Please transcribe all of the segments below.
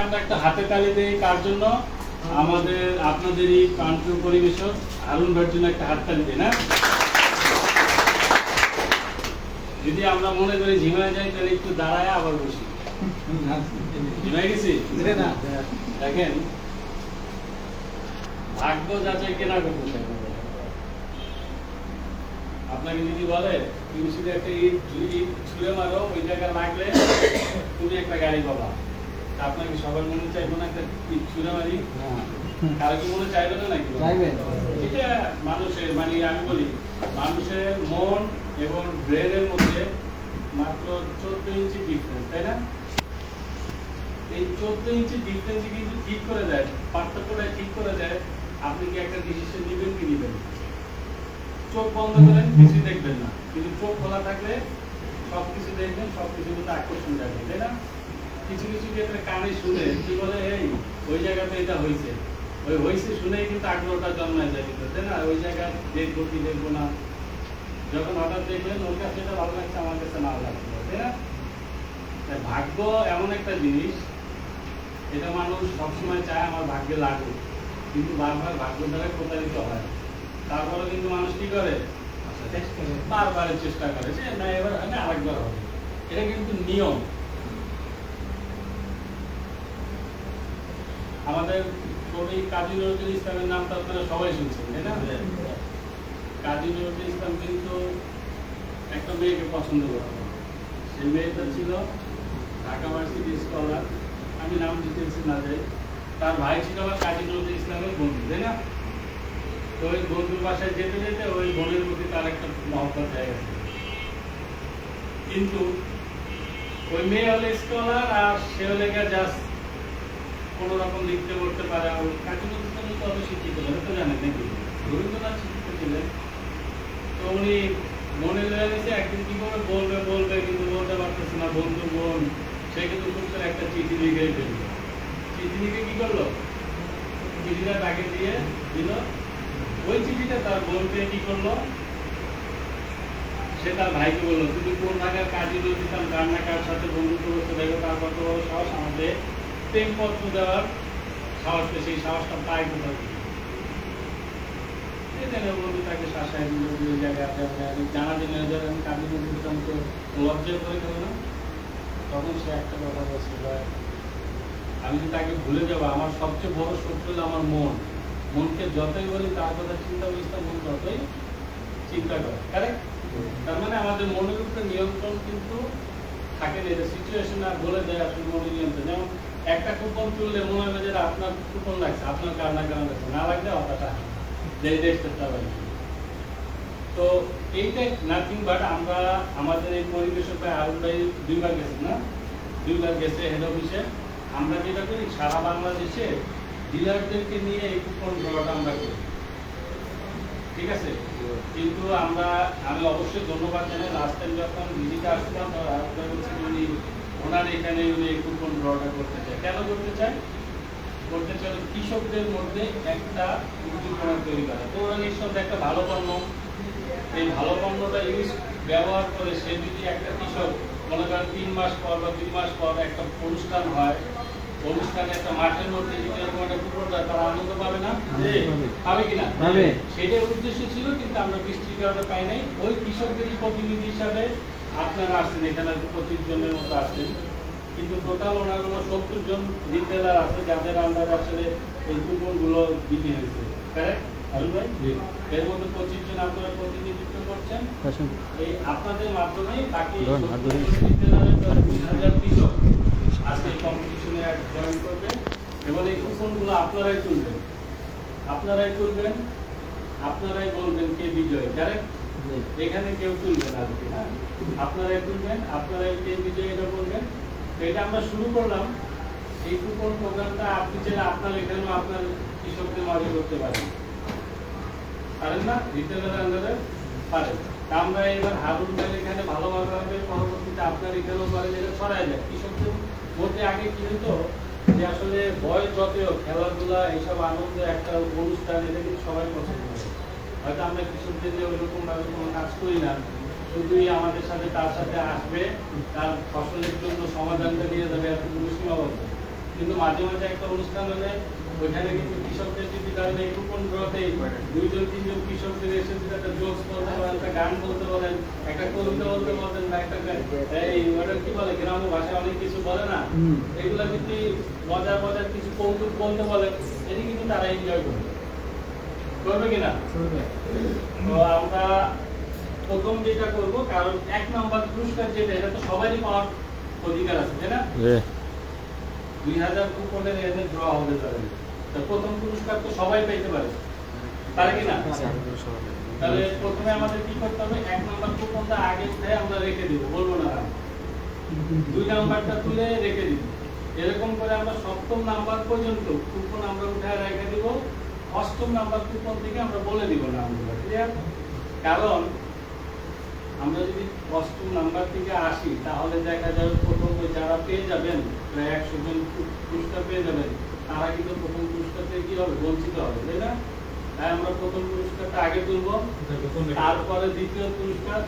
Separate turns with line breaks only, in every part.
আমরা একটা হাতে তালি দিই কার জন্য? আমাদের আপনাদেরই প্রান্তীয় পরিবেশক হারুন ভাইয়ের জন্য একটা হাততালি দিই না? যদি আমরা মনে করি ঝিমায় যাই তাহলে একটু দাঁড়ায় আবার বসি। ঝিমায় গেছি না? দেখেন ভাগ্য যাচাই কেনা করতে চাই আপনাকে যদি বলে তুমি শুধু একটা ইট ছুঁড়ে মারো, ওই জায়গায় লাগলে তুমি একটা গাড়ি পাবা, আপনাকে সবার মনে চাইবো না একটা ইট ছুঁড়ে মারি? কারো কি মনে চাইবে না নাকি? এটা মানুষের মানে আমি বলি মানুষের মন এবং ব্রেনের মধ্যে মাত্র 14 ইঞ্চি ডিফারেন্স, তাই না? এই 14 ইঞ্চি ডিফারেন্স কিন্তু ঠিক করে দেয়, পার্থক্যটা ঠিক করে দেয় আপনি কি একটা ডিসিশন নেবেন কি নেবেন। চোখ বন্ধ করেন কিছু দেখবেন না, কিন্তু চোখ খোলা থাকলে সবকিছু দেখবেন, সবকিছু কিন্তু আকর্ষণ যাবে, তাই না? কিছু কিছু ক্ষেত্রে কানে শুনে কি বলে এই ওই জায়গাতে এটা হয়েছে, ওই হয়েছে শুনেই কিন্তু আগ্রহটা জন্মায় যায়, কিন্তু তাই না? ওই জায়গায় দেখবো কি দেখবো না, যখন হঠাৎ দেখবেন ওর কাছে এটা ভালো লাগছে আমার কাছে না লাগছে, তাই না? ভাগ্য এমন একটা জিনিস, এটা মানুষ সবসময় চায় আমার ভাগ্যে লাগুক, কিন্তু বারবার ভাগ্য দ্বারা প্রতারিত হয়। তারপরে কিন্তু মানুষ কি করে বারবার চেষ্টা করে যে না এবার না আরেকবার হবে, এটা কিন্তু নিয়ম। আমাদের কবি কাজী নজরুল ইসলামের নামটা আপনারা সবাই শুনছেন, তাই না? কাজী নজরুল ইসলাম কিন্তু একটা মেয়েকে পছন্দ করতেন, সেই মেয়েটা ছিল ঢাকা ভার্সিটি স্কলার, আমি নাম ডিটেলসে না যাই। তার ভাই ছিল আবার কাজী নজরুল ইসলামের বন্ধু, তাই না? তো ওই বন্ধুর বাসায় যেতে যেতে ওই বোনের প্রতি তার একটা মহব্বত হয়ে গেছে, কিন্তু ওই মেয়ে হলে স্কলার আর সে হলে জাস্ট কোন রকম লিখতে পড়তে পারে। আর কাজী নজরুল ইসলাম তো অত শিক্ষিত ছিলেন, তো জানেন নাকি রবীন্দ্রনাথ শিক্ষিত ছিলেন, তো উনি মনে লেগে গেছে একদিন কি করে বলবে বলবে কিন্তু বলতে পারতেছে না বন্ধু বোন, সে কিন্তু খুব করে একটা চিঠি লিখে ফেলল। চিঠি লিখে কি করলো, চিঠিটা তাকে দিয়ে দিল। ওই চিঠিটা তার বোনকে কি করলো, সে তার ভাইকে বললো তুমি কোন ভাগের কাজী নজরুল ইসলাম কার না কার সাথে বন্ধুত্ব করতে দেখো, তার কত বড় সাহস আমাদের প্রেমপত্র দেওয়ার সাহসকে, সেই সাহসটা পায় কোথাও। বন্ধু তাকে শাসায় দিল, ওই জায়গায় জানা দিলেন যে আমি কাজী নজরুল ইসলামকে লজ্জা করে দেবো না। তখন সে একটা কথা বলছে, আমি যদি তাকে ভুলে যাবো, আমার সবচেয়ে বড় শত্রু হলো আমার মন, মনকে যতই বলি তার কথা চিন্তা করিস না, মন যতই চিন্তা করে, কারেক্ট? তার মানে আমাদের মনের উপরে নিয়ন্ত্রণ কিন্তু থাকে না, এটা সিচুয়েশন আর বলে দেয় আসলে মনের নিয়ন্ত্রণ। যেমন একটা কুপন তুললে মনে হবে যে আপনার কুপন লাগছে, আপনার কার না কারণ লাগছে, না লাগলে হতাশা যে দেশটা পারি। তো এইটাই নাথিং বাট আমরা আমাদের এই পরিবেশে প্রায় আরো প্রায় 2 বার গেছে না, 2 বার গেছে হেড অফিসে। আমরা যেটা করি সারা বাংলাদেশে ডিলারদেরকে নিয়ে এই কুপন ধরাটা আমরা করি, ঠিক আছে? কিন্তু আমি অবশ্যই ধন্যবাদ জানাই, লাস্ট টাইম যখন ভিজিটে আসলাম উনি ওনার এখানে উনি এই কুপন ড্রটা করতে চায়। কেন করতে চায়? করতে চাই কৃষকদের মধ্যে একটা উদ্দীপনা তৈরি করা। তো ওরা নিঃসন্দেহে একটা ভালো পণ্য, এই ভালো পণ্যটা ব্যবহার করে সে যদি একটা কৃষক মনে করেন 3 মাস পর বা 2 মাস পর একটা অনুষ্ঠান হয়, অনুষ্ঠানে একটা মাঠের মধ্যে যদি এরকম একটা কুকুর দেয়, তারা আনন্দ পাবে না? পাবে কিনা? সেটার উদ্দেশ্য ছিল, কিন্তু আমরা বৃষ্টির কারণে পাই নাই। ওই কৃষকদেরই প্রতিনিধি হিসাবে আপনারা আসছেন, এখানে 25 জনের মতো আসছেন, কিন্তু টোটাল ওনার 70 জন রিটেলার আছে যাদের আন্ডারে আসলে এই কুপনগুলো বিক্রি হয়েছে, কারেক্ট হারুন ভাই? এর মধ্যে 25 জন আপনারা প্রতিনিধিত্ব করছেন। এই আপনাদের মাধ্যমে বাকি রিটেলারের 20,000 কৃষক আজকে এই কম্পিটিশনে জয়েন করবে এবং এই কুপনগুলো আপনারাই তুলবেন, আপনারাই তুলবেন, আপনারাই বলবেন কে বিজয়ী, কারেক্ট? এখানে কেউ তুলবেন আজকে, হ্যাঁ আপনারাই তুলবেন, আপনারাই কে বিজয়ী এটা বলবেন। এটা আমরা শুরু করলাম, এই কুপন প্রোগ্রামটা আপনি চাইলে আপনার এখানেও আপনার কৃষকদের মাঝে করতে পারেন না? রিটেলার আন্ডারে পারেন। আমরা এবার হারুন ভাই এখানে ভালোভাবে হবে, পরবর্তীতে আপনার এখানেও পারেন, এটা ছড়ায় যায় কৃষকদের মধ্যে। আগে কি হতো যে আসলে বয়স যতই খেলাধুলা এইসব আনন্দ একটা অনুষ্ঠান, এটা কিন্তু সবাই পছন্দ করে। হয়তো আমরা কৃষকদের নিয়ে ওইরকম ভাবে কোনো কাজ করি না, শুধুই আমাদের সাথে তার সাথে আসবে, তার ফসলের জন্য সমাধানটা নিয়ে যাবে, এতটুকু সীমাবদ্ধ। কিন্তু মাঝে মাঝে একটা অনুষ্ঠান হলে ওইখানে কিন্তু কৃষকদের যদি কারণে এই কুপন ড্রতে 2-3 কৃষকদের এসে যদি একটা জোকস বলতে পারেন, একটা গান বলতে পারেন, একটা কবিতা বলতে পারেন, বা একটা এই ওটা কি বলে গ্রাম্য ভাষায় অনেক কিছু বলে না, এগুলো যদি মজার মজার কিছু কৌতুক বলতে বলে, এটি কিন্তু তারা এনজয় করবে কিনা? তো আমরা প্রথম যেটা করব, কারণ 1 নম্বর পুরস্কার যেটা, এটা তো সবারই পাওয়ার অধিকার আছে, তাই না? 2000 কুপনের এনে ড্র হবে তাহলে, তো প্রথম পুরস্কার তো সবাই পেতে পারে, পারে কিনা? তাহলে প্রথমে আমাদের কি করতে হবে, 1 নম্বর কুপনটা আগে উঠে আমরা রেখে দিব, বলবো না, 2 নাম্বারটা তুলে রেখে দিব, এরকম করে আমরা 7ম নাম্বার পর্যন্ত কুপন আমরা উঠে রেখে দিব। 8ম নাম্বার কুপন থেকে আমরা বলে দিব নামগুলো, ক্লিয়ার? কারণ আমরা যদি 8ম নাম্বার থেকে আসি, তাহলে দেখা যাবে প্রথম যারা পেয়ে যাবেন, প্রায় 100 জন পুরস্কার পেয়ে যাবেন, তারা কিন্তু প্রথম পুরস্কার থেকে কি হবে, বঞ্চিত হবে, তাই না? তাই আমরা প্রথম পুরস্কারটা আগে তুলব, তারপরে দ্বিতীয় পুরস্কার,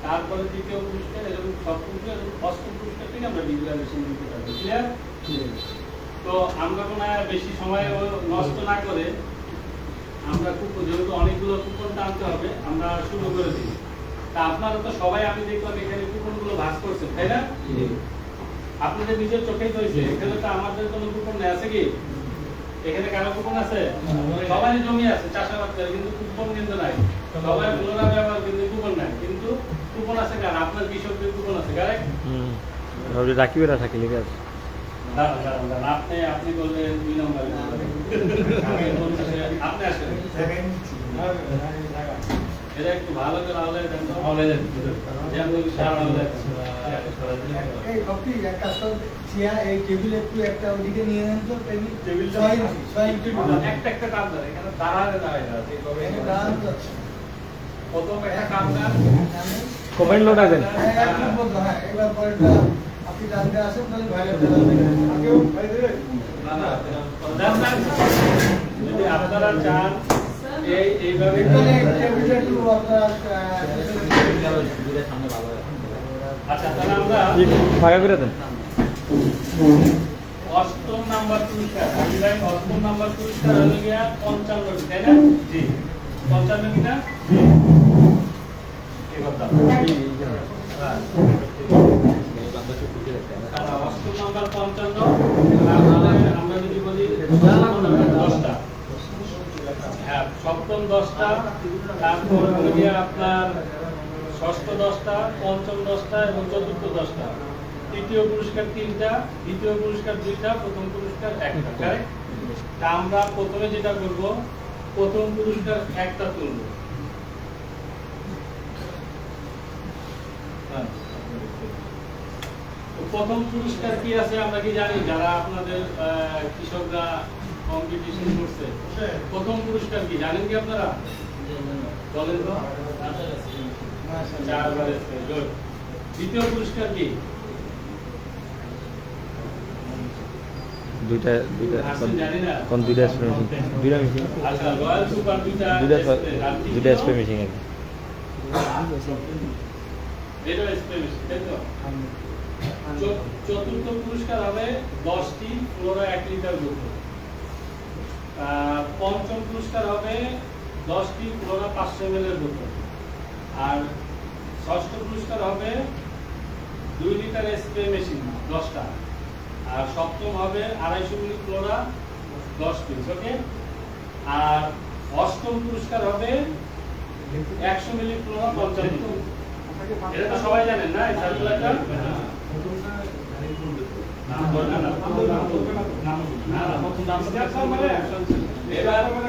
তারপরে তৃতীয় পুরস্কার, এরকম 7ম পুরস্কার এবং 8ম পুরস্কার থেকে আমরা ডিক্লারেশন দিতে পারবো, ক্লিয়ার? তো আমরা কোনো বেশি সময় নষ্ট না করে আমরা কুপন, যেহেতু অনেকগুলো কুপন টানতে হবে, আমরা শুরু করে দিই। তা আপনারা তো সবাই, আমি দেখলাম এখানে কুপনগুলো ভাগ করছেন, তাই না? আপনাদের নিজের চোখেই তো হয়েছে, এখানে তো আমাদের কোনো কুপন নেই, আছে কি? এখানে কারো কুপন আছে? সবারই জমি আছে চাষাবাদ করে, কিন্তু কুপন কিন্তু নাই। সবাই পুনরায় ব্যবহার, কিন্তু কুপন নাই, কিন্তু কুপন আছে কার? আপনার কৃষকদের কুপন আছে, কারেক্ট?
রাখিবেরা থাকে লিখে আছে।
আপনি বললেন 2 নম্বরে, আপনি আসেন, এটা একটু ভালো করে আলাদা দেন তো, আলাদা দেন, যেন সারা আলাদা
এই কপি এক কাজ করুন, এই টেবিল একটু একটা ওদিকে নিয়ে নেন তো, টেবিলটা
একটা কাম করে, এখানে দাঁড়ালে দাঁড়ায় না, ঠিক হবে? প্রথম একটা কাম না,
কমেন্ট লোটা দেন।
একটু বলতো, হ্যাঁ, এবার পরেরটা আপনি জানতে আসেন, তাহলে ভাইরাল আগেও ভাই দেবে
না যদি আপনারা চান এইভাবে
টেবিলটা একটু আপনার
আচ্ছা, তাহলে আমরা
ফাঁকা করে দেন।
8ম নাম্বার পুরস্কার, আমি ভাই 8ম নাম্বার পুরস্কার হলো গিয়া 55, তাই না? জি, 55 কিনা? কি কথা? 8ম নাম্বার 55, আমরা যদি বলি 10টা, হ্যাঁ, 7ম 10টা, তারপর হলো গিয়া আপনার 6ষ্ঠ 10টা, 5ম 10টা এবং 4র্থ 10টা। তৃতীয় পুরস্কার 3টা, দ্বিতীয় পুরস্কার 2টা, প্রথম পুরস্কার 1টা, কারেক্ট? তা আমরা প্রথমে যেটা করব, প্রথম পুরস্কার 1টা তুলব। প্রথম পুরস্কার কি আছে আমরা কি জানি? যারা আপনাদের কৃষকরা কম্পিটিশন করছে, প্রথম পুরস্কার কি জানেন কি আপনারা? বলেন তো। 4বার আছে, গুড। দ্বিতীয় পুরস্কার কি?
দুইটা
জানি না,
কোন দুইটা স্প্রে মেশিন, দুইটা মেশিন,
আচ্ছা, রয়্যাল সুপার দুইটা
স্প্রে মেশিন আছে।
এটা স্প্রে মেশিন, তাই তো? চতুর্থ পুরস্কার হবে 10টি ফ্লোরা 1 লিটার বোতল। পঞ্চম পুরস্কার হবে 10টি ফ্লোরা 500 ml এর বোতল। আর ষষ্ঠ পুরস্কার হবে 2 লিটার স্প্রে মেশিন 10টা। আর সপ্তম হবে 250 মিলি ফ্লোরা 10 পিস, ওকে? আর অষ্টম পুরস্কার হবে 100 মিলি ফ্লোরা 55 পিস। এটা তো সবাই জানেন না, এই সার্কুলারটা?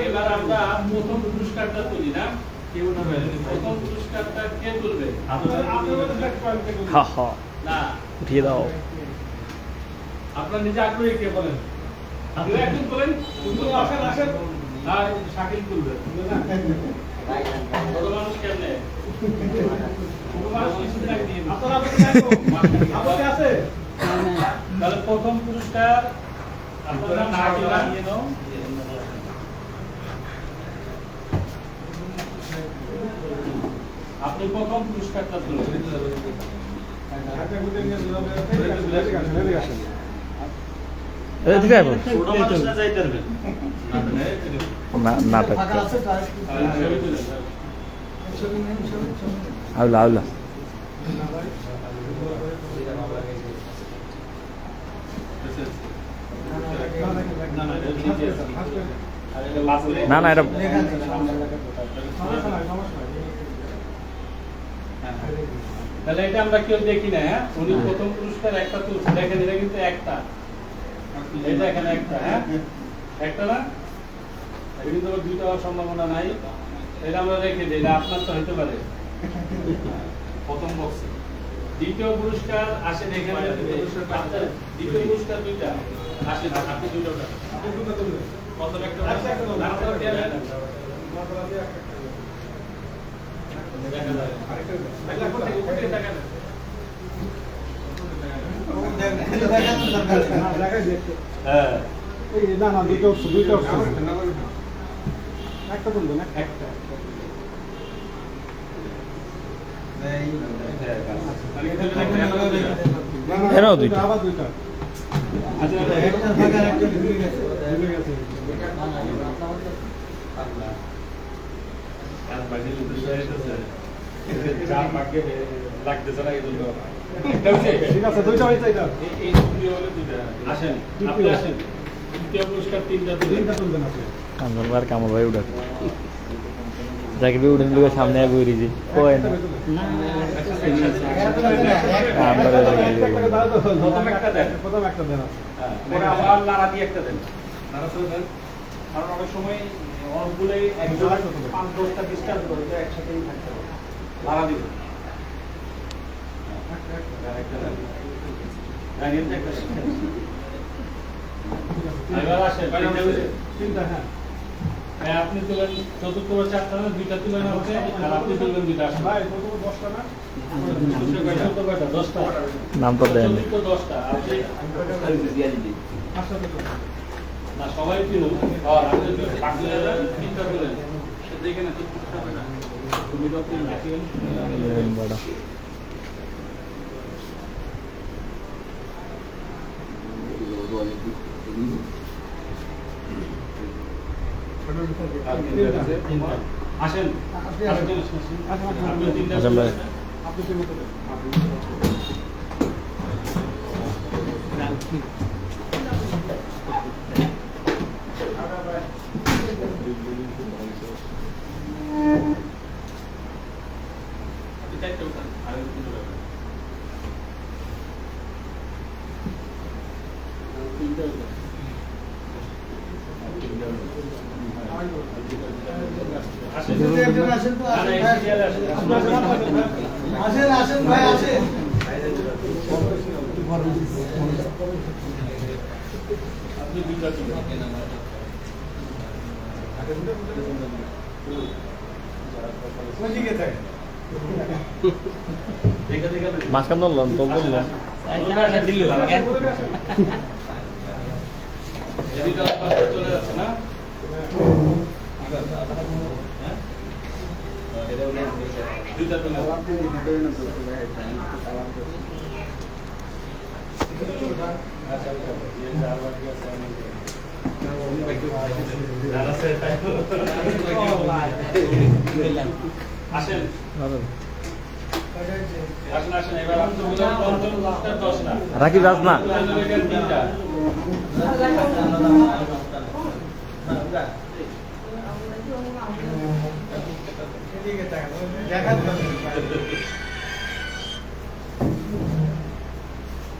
এবার আমরা প্রথম পুরস্কারটা তুলি না? প্রথম পুরস্কারটা কে তুলবে? না,
উঠিয়ে দাও।
আপনার নিজে আগ্রহী কে বলেন? আপনি একজন বলেন, আসেন। আর শাকিল তুলবে। ছোট মানুষ কেমনে? তাহলে প্রথম পুরস্কার আপনারা না নিয়ে নাও। আপনি প্রথম পুরস্কারটা তুলবেন।
এই দিকে আইবো।
ছোট মানুষরা যাইতে পারবে
না নাটক
ফাঁকা আছে তো আর কি?
ছবি তুলেন
ছবি নেন, ছবি নেন।
আউলা আউলা
না ভাই।
না না এটা নিচে আছে। আর এটা লাস্টে
না না এটা
লেখা আছে।
তাহলে এটা আমরা কেউ দেখি না, হ্যাঁ? উনি প্রথম পুরস্কার একটা তুলছে, দেখেন এটা কিন্তু একটা, এটা এখানে একটা, হ্যাঁ? একটা না? এটা কিন্তু আবার দুইটা হওয়ার সম্ভাবনা নাই। এটা আমরা রেখে দিই, এটা আপনার তো হতে পারে। প্রথম বক্সে দ্বিতীয় পুরস্কার আসেন এখানে, আপনার দ্বিতীয় পুরস্কার দুইটা আসেন, আপনি দুইটা উঠান। প্রথম একটা না, আপনারা দিয়ে দেন। দেখা যায়। উপরে দেখা যায়। হ্যাঁ,
না না দুটো অপশন একটা তুলবেন
একটা।
এরাও দুইটা।
আবার দুইটা
আচ্ছা,
একটা ফাঁকা আর একটা ঢুকে গেছে।
ভুলে গেছে
আর বাকি উদ্দেশ্য হইতেছে যা পাকে লাগতেছে না এগুলো।
ঠিক আছে দুইটা হয়েছে এটা
এই দুটো হলো দুইটা। আসেন, আপনি আসেন। তৃতীয় পুরস্কার তিনটা
তিনটা
তিনটা।
তুলবেন আপনি
কামরবার কামর ভাই উঠা জাকির ভাই উঠেন লোক সামনে আগে উড়িয়েছি কয় না আমরা
প্রথম একটা দেন।
প্রথম একটা দেন
পরে আবার নাড়া দিয়ে একটা দেন। নাড়া করে দেন। কারণ অনেক সময় অনেকগুলোই একজন 5-10টা ডিসকাস করে তো একসাথেই থাকতে হবে। নাড়া দিবেন। একটা দেন। জানিয়ে দেন একটা। এবার আসেন,
তিনটা হ্যাঁ
আপনি তুলেন চতুর্থ বা চারটা না, দুইটা তুলেন হচ্ছে, আর আপনি তুলবেন দুইটা আসেন।
ভাই প্রথম 10টা না
চতুর্থ কয়টা? 10টা।
নাম তো দেন
চতুর্থ 10টা। আপনি
পাঁচটা তুলবেন
না সবাই তুলুন। আর আপনি যদি বাকি যাবেন, তিনটা তুলেন। সে দেখে না চতুর্থটা কয়টা? তুমি তো আপনি রাখবেন।
বড়
আর তিনটা আছে। আসেন।
আপনি
আরেকজন
আসেন।
আসেন। আপনি তিনটা
আসেন ভাই।
তুলেন।
আপনি তিন মতো দেন
আপনি চারটে উঠান। আরেকজন তুলে রাখবেন। তিনটা উঠান। আসেন।
যদি একজন আসেন তো
না, না,
আসেন
এই
ভাই।
সিরিয়ালে আসেন।
আসেন, আসেন ভাই, আসেন।
আপনি দুইটা তুলেন।
ওইদিকে থাকে।
দেখে দেখে দেন।
মাঝখান ধরলাম তো বললাম
এদিকে আবার চলে যাচ্ছে না? হ্যাঁ? দুইটা তুলে দাও। আচ্ছা, আচ্ছা। এই চার বাকি আছে অনেক। যারা আছে তাই তো। আসেন, আসেন, আসেন। এবার আপনি বললেন পঞ্চম পুরস্কার 10 না।
রাকিব রাজ না
তিনটা।
এদিকে থাকে। দেখার দরকার নেই।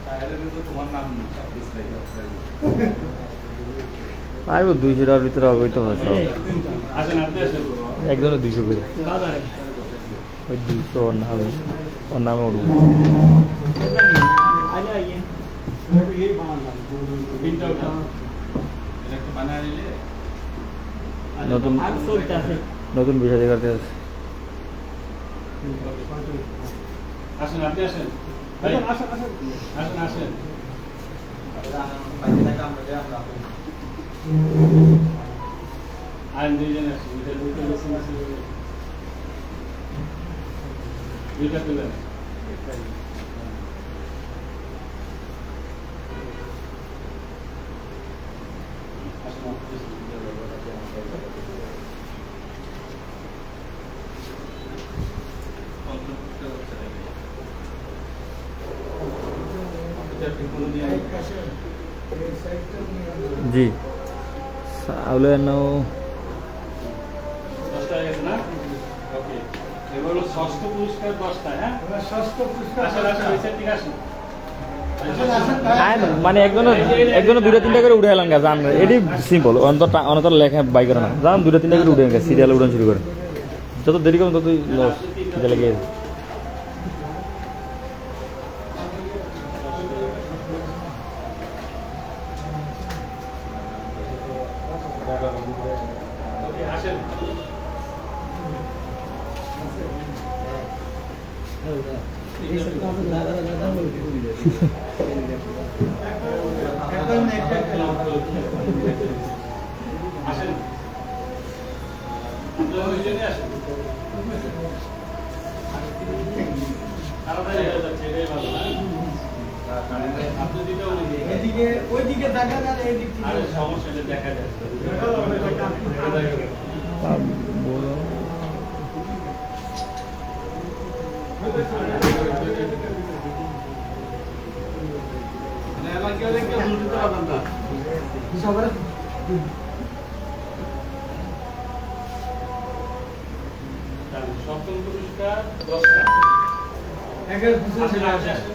তাহলে কিন্তু তোমার নাম ডিসলাইক
আইব 200 টাকার ভিতরে হবে তো হয় সব
আসেন, আপনি আসেন।
একজনের 200 করে ওই 200 ওর নামে উঠবো
এই বানালাম
তিনটা উঠান। এটা একটু বানায় নিলে
নতুন নতুন বিষয় দেখাতে আছে
আসেন, আপনি আসেন। ভাই,
আসেন আসেন
আসেন, আসেন। আর দুইজন আসেন। দুইটা তুলেন।
এক কাছে এই সাইডটা নিয়ে
জি চাউলের নাও
10টা হয়ে গেছে না? ওকে। এবার হলো ষষ্ঠ পুরস্কার 10টা, হ্যাঁ?
এবার ষষ্ঠ পুরস্কার
আসেন, আসেন, ওই সাইড থেকে আসেন।
মানে একজনে দুইটা তিনটা করে উঠে এলাম জান এটি সিম্পল অন্তর লেখা বাই করে না জান দুইটা তিনটা করে উঠে গেছে সিরিয়াল উড়ান শুরু করে যত দেরি করুন ততই লস খিদে লেগে গেছে।
ওকে, আসেন।
একদম একটা
আসেন। আপনারা ওইজন্যই আসেন। তাড়াতাড়ি হয়ে যাচ্ছে, এটাই ভালো, হ্যাঁ? আপনি দিকে উনি দিকে।
এদিকে ওইদিকে তাকান আর এদিক থেকে
আরে সমস্যা নেই, দেখা যাচ্ছে।
সবার
সপ্তম পুরস্কার 10টা।
একের পিছনে
আসেন,
চলে
আসেন,
আসেন।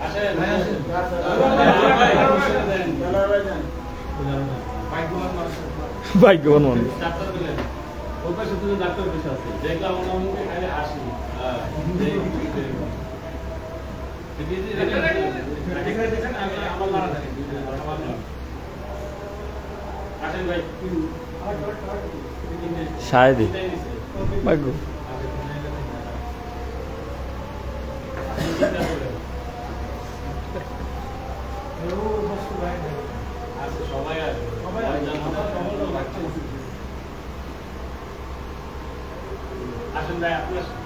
আসেন।
ভাই, আসেন।
ভাগ্যবান মানুষ
ডাক্তার দিলেন। ওর পাশে দুজন ডাক্তার বসে আছে। দেখলাম ওনার মুখে খালি হাসি। হ্যাঁ, আসেন ভাই।
সাহেদি ভাগ্য
সবাই আছে। আসেন ভাই, আপনি আসেন।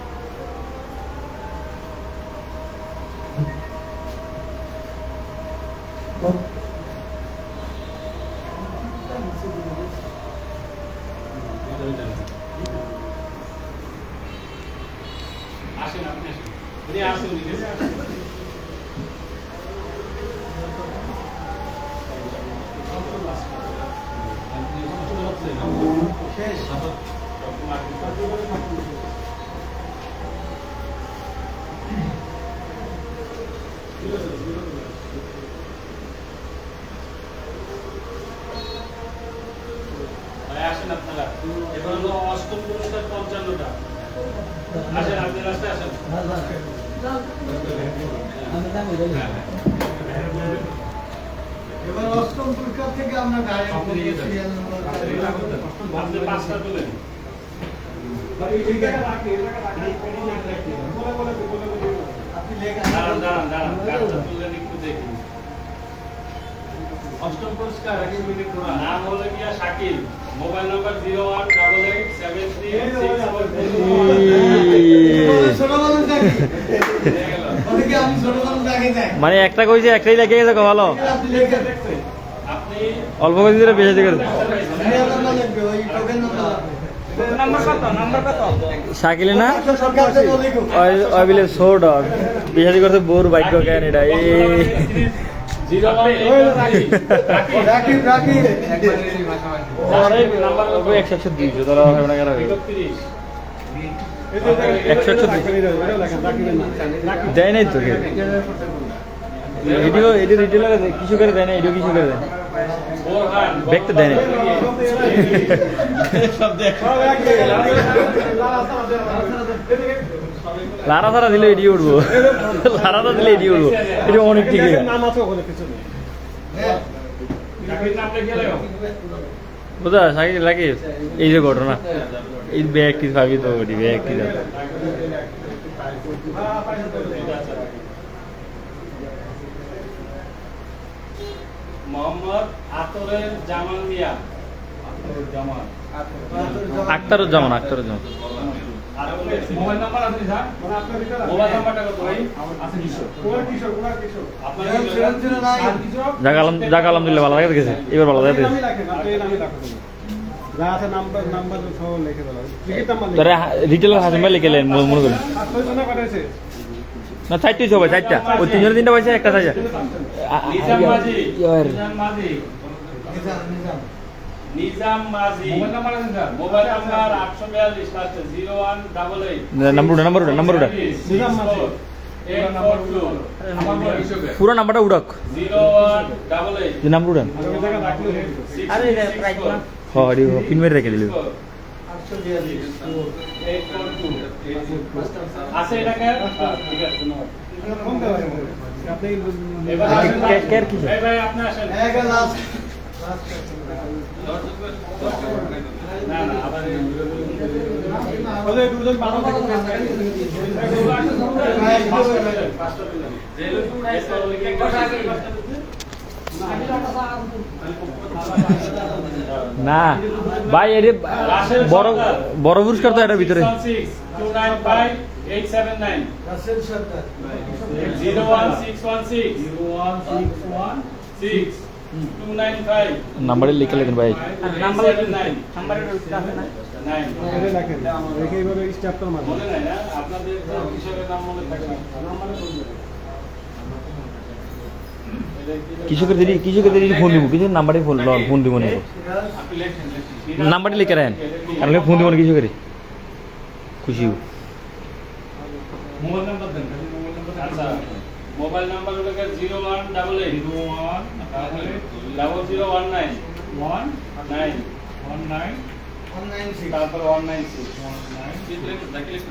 আসেন, আপনি আসেন। উনি আসেন, উনি গেছে।
শেষ
ভাই আসেন আপনারা। এবার হলো অষ্টম পুরস্কার 55টা। আসেন, আপনি রাস্তায় আসেন।
এবার অষ্টম পুরস্কার থেকে আমরা ডাইরেক্ট সিরিয়াল
আপনি 5টা তুলেন।
আপনি লেখা
দাঁড়ান, দাঁড়ান, দাঁড়ান। কার্ডটা তুললেন একটু দেখি। অষ্টম পুরস্কার নাম হলো গিয়া শাকিল। মোবাইল নাম্বার 018887364
ছোট মানুষ নাকি
হয়ে গেল।
অনেকে আমি ছোট মানুষ আগে যাই
মানে একটা কইছে একটাই লেগে গেছে ভালো
আপনি লেখা
আপনি
অল্প করে দিলে বেশি করে
সিরিয়াল নাম্বার লিখবে ওই টোকেন নাম্বার
শাকিলে না
সরকার থেকে লিখো
ওই বিলে সো ডগ বিহারি করতে বোর ভাগ্য কেন এটা এই
018
রাকিব রাকিব
নাম্বার
ওই 100 তারা হবে না কেন
31
দেয় নাই তোকে এডিও রিটেল কিছু করে দেয় না এডিও কিছু করে দেয়
বোরহান
দেখতে দেয় না লারা সারা দিলে এডিও উঠবো লারাটা দিলে এডিও উঠবো এটা অনেক ঠিক আছে
শাকিল নাম লিখে লেও।
বুঝা সাকিব লাগে এই যে ঘটনা এই ব্যক্তি ভাবি তো ওটি ব্যক্তি
মোহাম্মদ আতরের জামান মিয়া।
আক্তারুজ্জামান
মোবাইল নাম্বার আছে স্যার? মোবাইল নাম্বারটা কত ভাই? আপনার
জাগা আলহামদুলিল্লাহ ভালো লাগে গেছে এবার ভালো লাগে তোরা রিটেলার হাসিম ভাই লিখে মনে করি না চারটেই সবাই চারটা ওই তিনজনে তিনটা পয়সা একটা সাজা
নিজাম মাঝি
ইয়ার
নিজাম মাঝি
নিজাম নিজাম
নিজাম মাঝি মোবাইল নাম্বার আছে স্যার মোবাইল নাম্বার 842 লাস্টে 0188
নাম্বার ওটা
নিজাম মাঝি।
842 আমার বড় হিসেবে
পুরো নাম্বারটা উড়াক
0188
যে নাম্বার উড়ান
ওই জায়গা রাখলে হয়ে গেছে।
আরে প্রাইস না
হ্যাঁ এটি পিন মেরে রেখে দিল
842
আছে এটাকে ঠিক আছে ধন্যবাদ
ফোন দেওয়া যাবে। আপনি
এবার
কেয়ার কি
এই ভাই আপনি আসেন
এক লাস্ট
না না আবার
ওদের দুজন বারো বারো
না ভাই এটি বড় বড় পুরস্কার তো এটার ভিতরে
295-879
রাসেল সরকার
01616
নাম্বারে লিখে লেখেন ভাই
নাম্বার
এটা রাখেন রেখে এইভাবে স্টাফটা মারবেন।
মনে নাই না আপনাদের তো কৃষকের নাম মনে থাকে না নাম্বারে ফোন দেবেন
কৃষকের দিদি ফোন দিব কিছু নাম্বারে ফোন দিব না
আপনি লেখেন
নাম্বারটি লিখে রাখেন কারণ ফোন দিব না কৃষকের খুশি হব।
মোবাইল নাম্বার দেন আচ্ছা মোবাইল নাম্বার হলো 0188
196
তারপর 196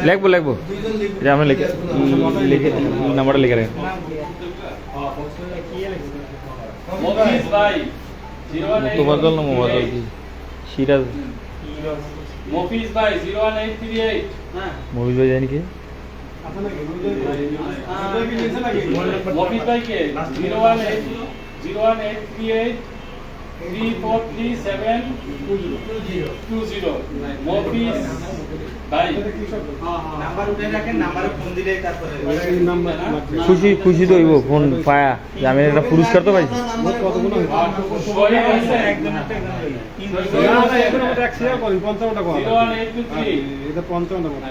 লিখবো
দুইজন লিখবে
এটা আমরা লিখে নাম্বারটা লিখে রাখেন
মফিজ ভাই
মুক্তবাদল না মোবাদল কি সিরাজ
মফিজ ভাই 01838 হ্যাঁ
মুভি হয়ে যায় নাকি
আপনারা কি দুজন কি নিয়েছে নাকি?
মফিজ ভাই কে 01838 343720 মফিজ ভাই
নাম্বার উঠে রাখেন নাম্বারে ফোন দিলেই তারপরে
এই নাম্বার লাগবে।
খুশি তো হইব ফোন পায়া যে আমি একটা পুরস্কার তো পাইছি
কতগুলো হয়েছে?
সরি হইছে একদম
না, না, এগুলোর মধ্যে এক শেয়ার করেন, 55টা করা।
01823
এটা 55টা মতো।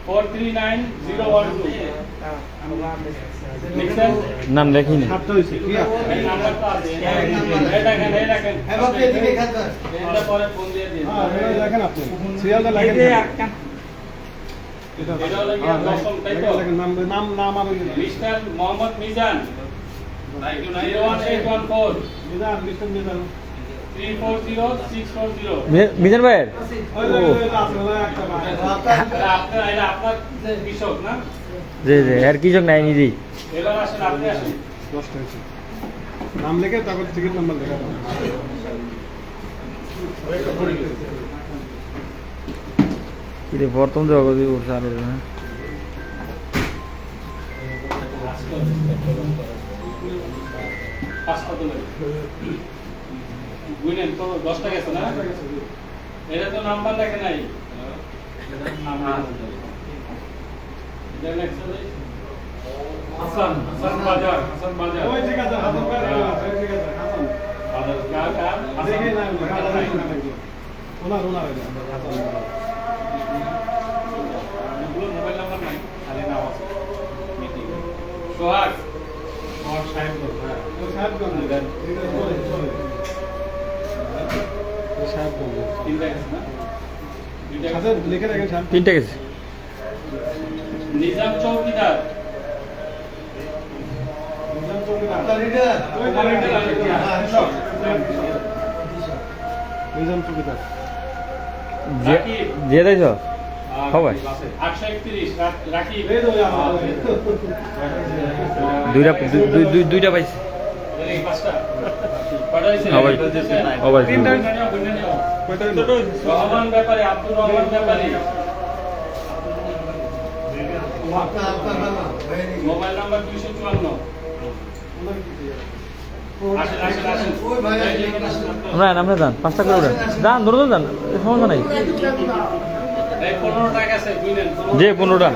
439012 লিখছেন
নাম দেখিনি
সাতটা হয়েছে, কি আছে?
এই নাম্বারটা আছে এই দেখেন
এবার এদিকে খাতা
এটা পরে ফোন দিয়ে দিন
হ্যাঁ, এটা লেখেন আপনি। সিরিয়ালটা লেখেন। এটা
এটা হলো গিয়ে
হ্যাঁ,
দশম, তাই তো?
লেখেন, নাম আর ওই
মিস্টার মোহাম্মদ মিজান 01814
মিস্টার মিজান।
340640
মিজান ভাইয়ের
ওই যে, ওই যে আছে, ওই একটা ভাই।
আপনার কৃষক না
যে আর কৃষক নাই নিজেই
এবার আসেন আপনি আসেন
10টা হয়েছে। নাম লিখে তারপর টিকিট নাম্বার লেখা
কিরে প্রথম জগৎ উঠছে আর না
পাঁচটা তুলে বুঝলেন তো 10টা গেছে না এটা তো নাম্বার লেখে নাই এটা লেখছে যে হাসান বাজার
ওই ঠিক আছে, হাসান ভাই, ঠিক আছে, হাসান।
বাজার কার
দেখে না,
হাসান
ওনার এই যে, হাসান ভাই।
এগুলো মোবাইল নাম্বার নাই খালি নাম আছে সোহাগ সাহেব হ্যাঁ
ওই সাহেবগঞ্জ, এটা চলে, চলে। ওই সাহেবগঞ্জ।
তিনটা গেছে না দুইটা
আচ্ছা, লিখে রাখেন সাহেব।
তিনটা গেছে
নিজাম চৌকিদার
নিজাম চৌকিদার।
আপনার লিডার
ওই যে, নিজাম চৌকিদার।
যে দেছ সবাই
831 রাকিব
এই তো, ওই আমার, ওই।
দুইটা পাইছি
এই পাঁচটা পাঠাইছে
সবাই সবাই
তিনটা
কয়টা হইলো?
রহমান ব্যাপারী আব্দুর রহমান ব্যাপারী
আপনার নাম
মোবাইল নাম্বার 254 আসেন
ওই ভাই
আমরা যান 5টা করে উঠেন যান ধরে যান সমস্যা নাই
এই 15 টাকা আছে বুঝলেন
যে 15টা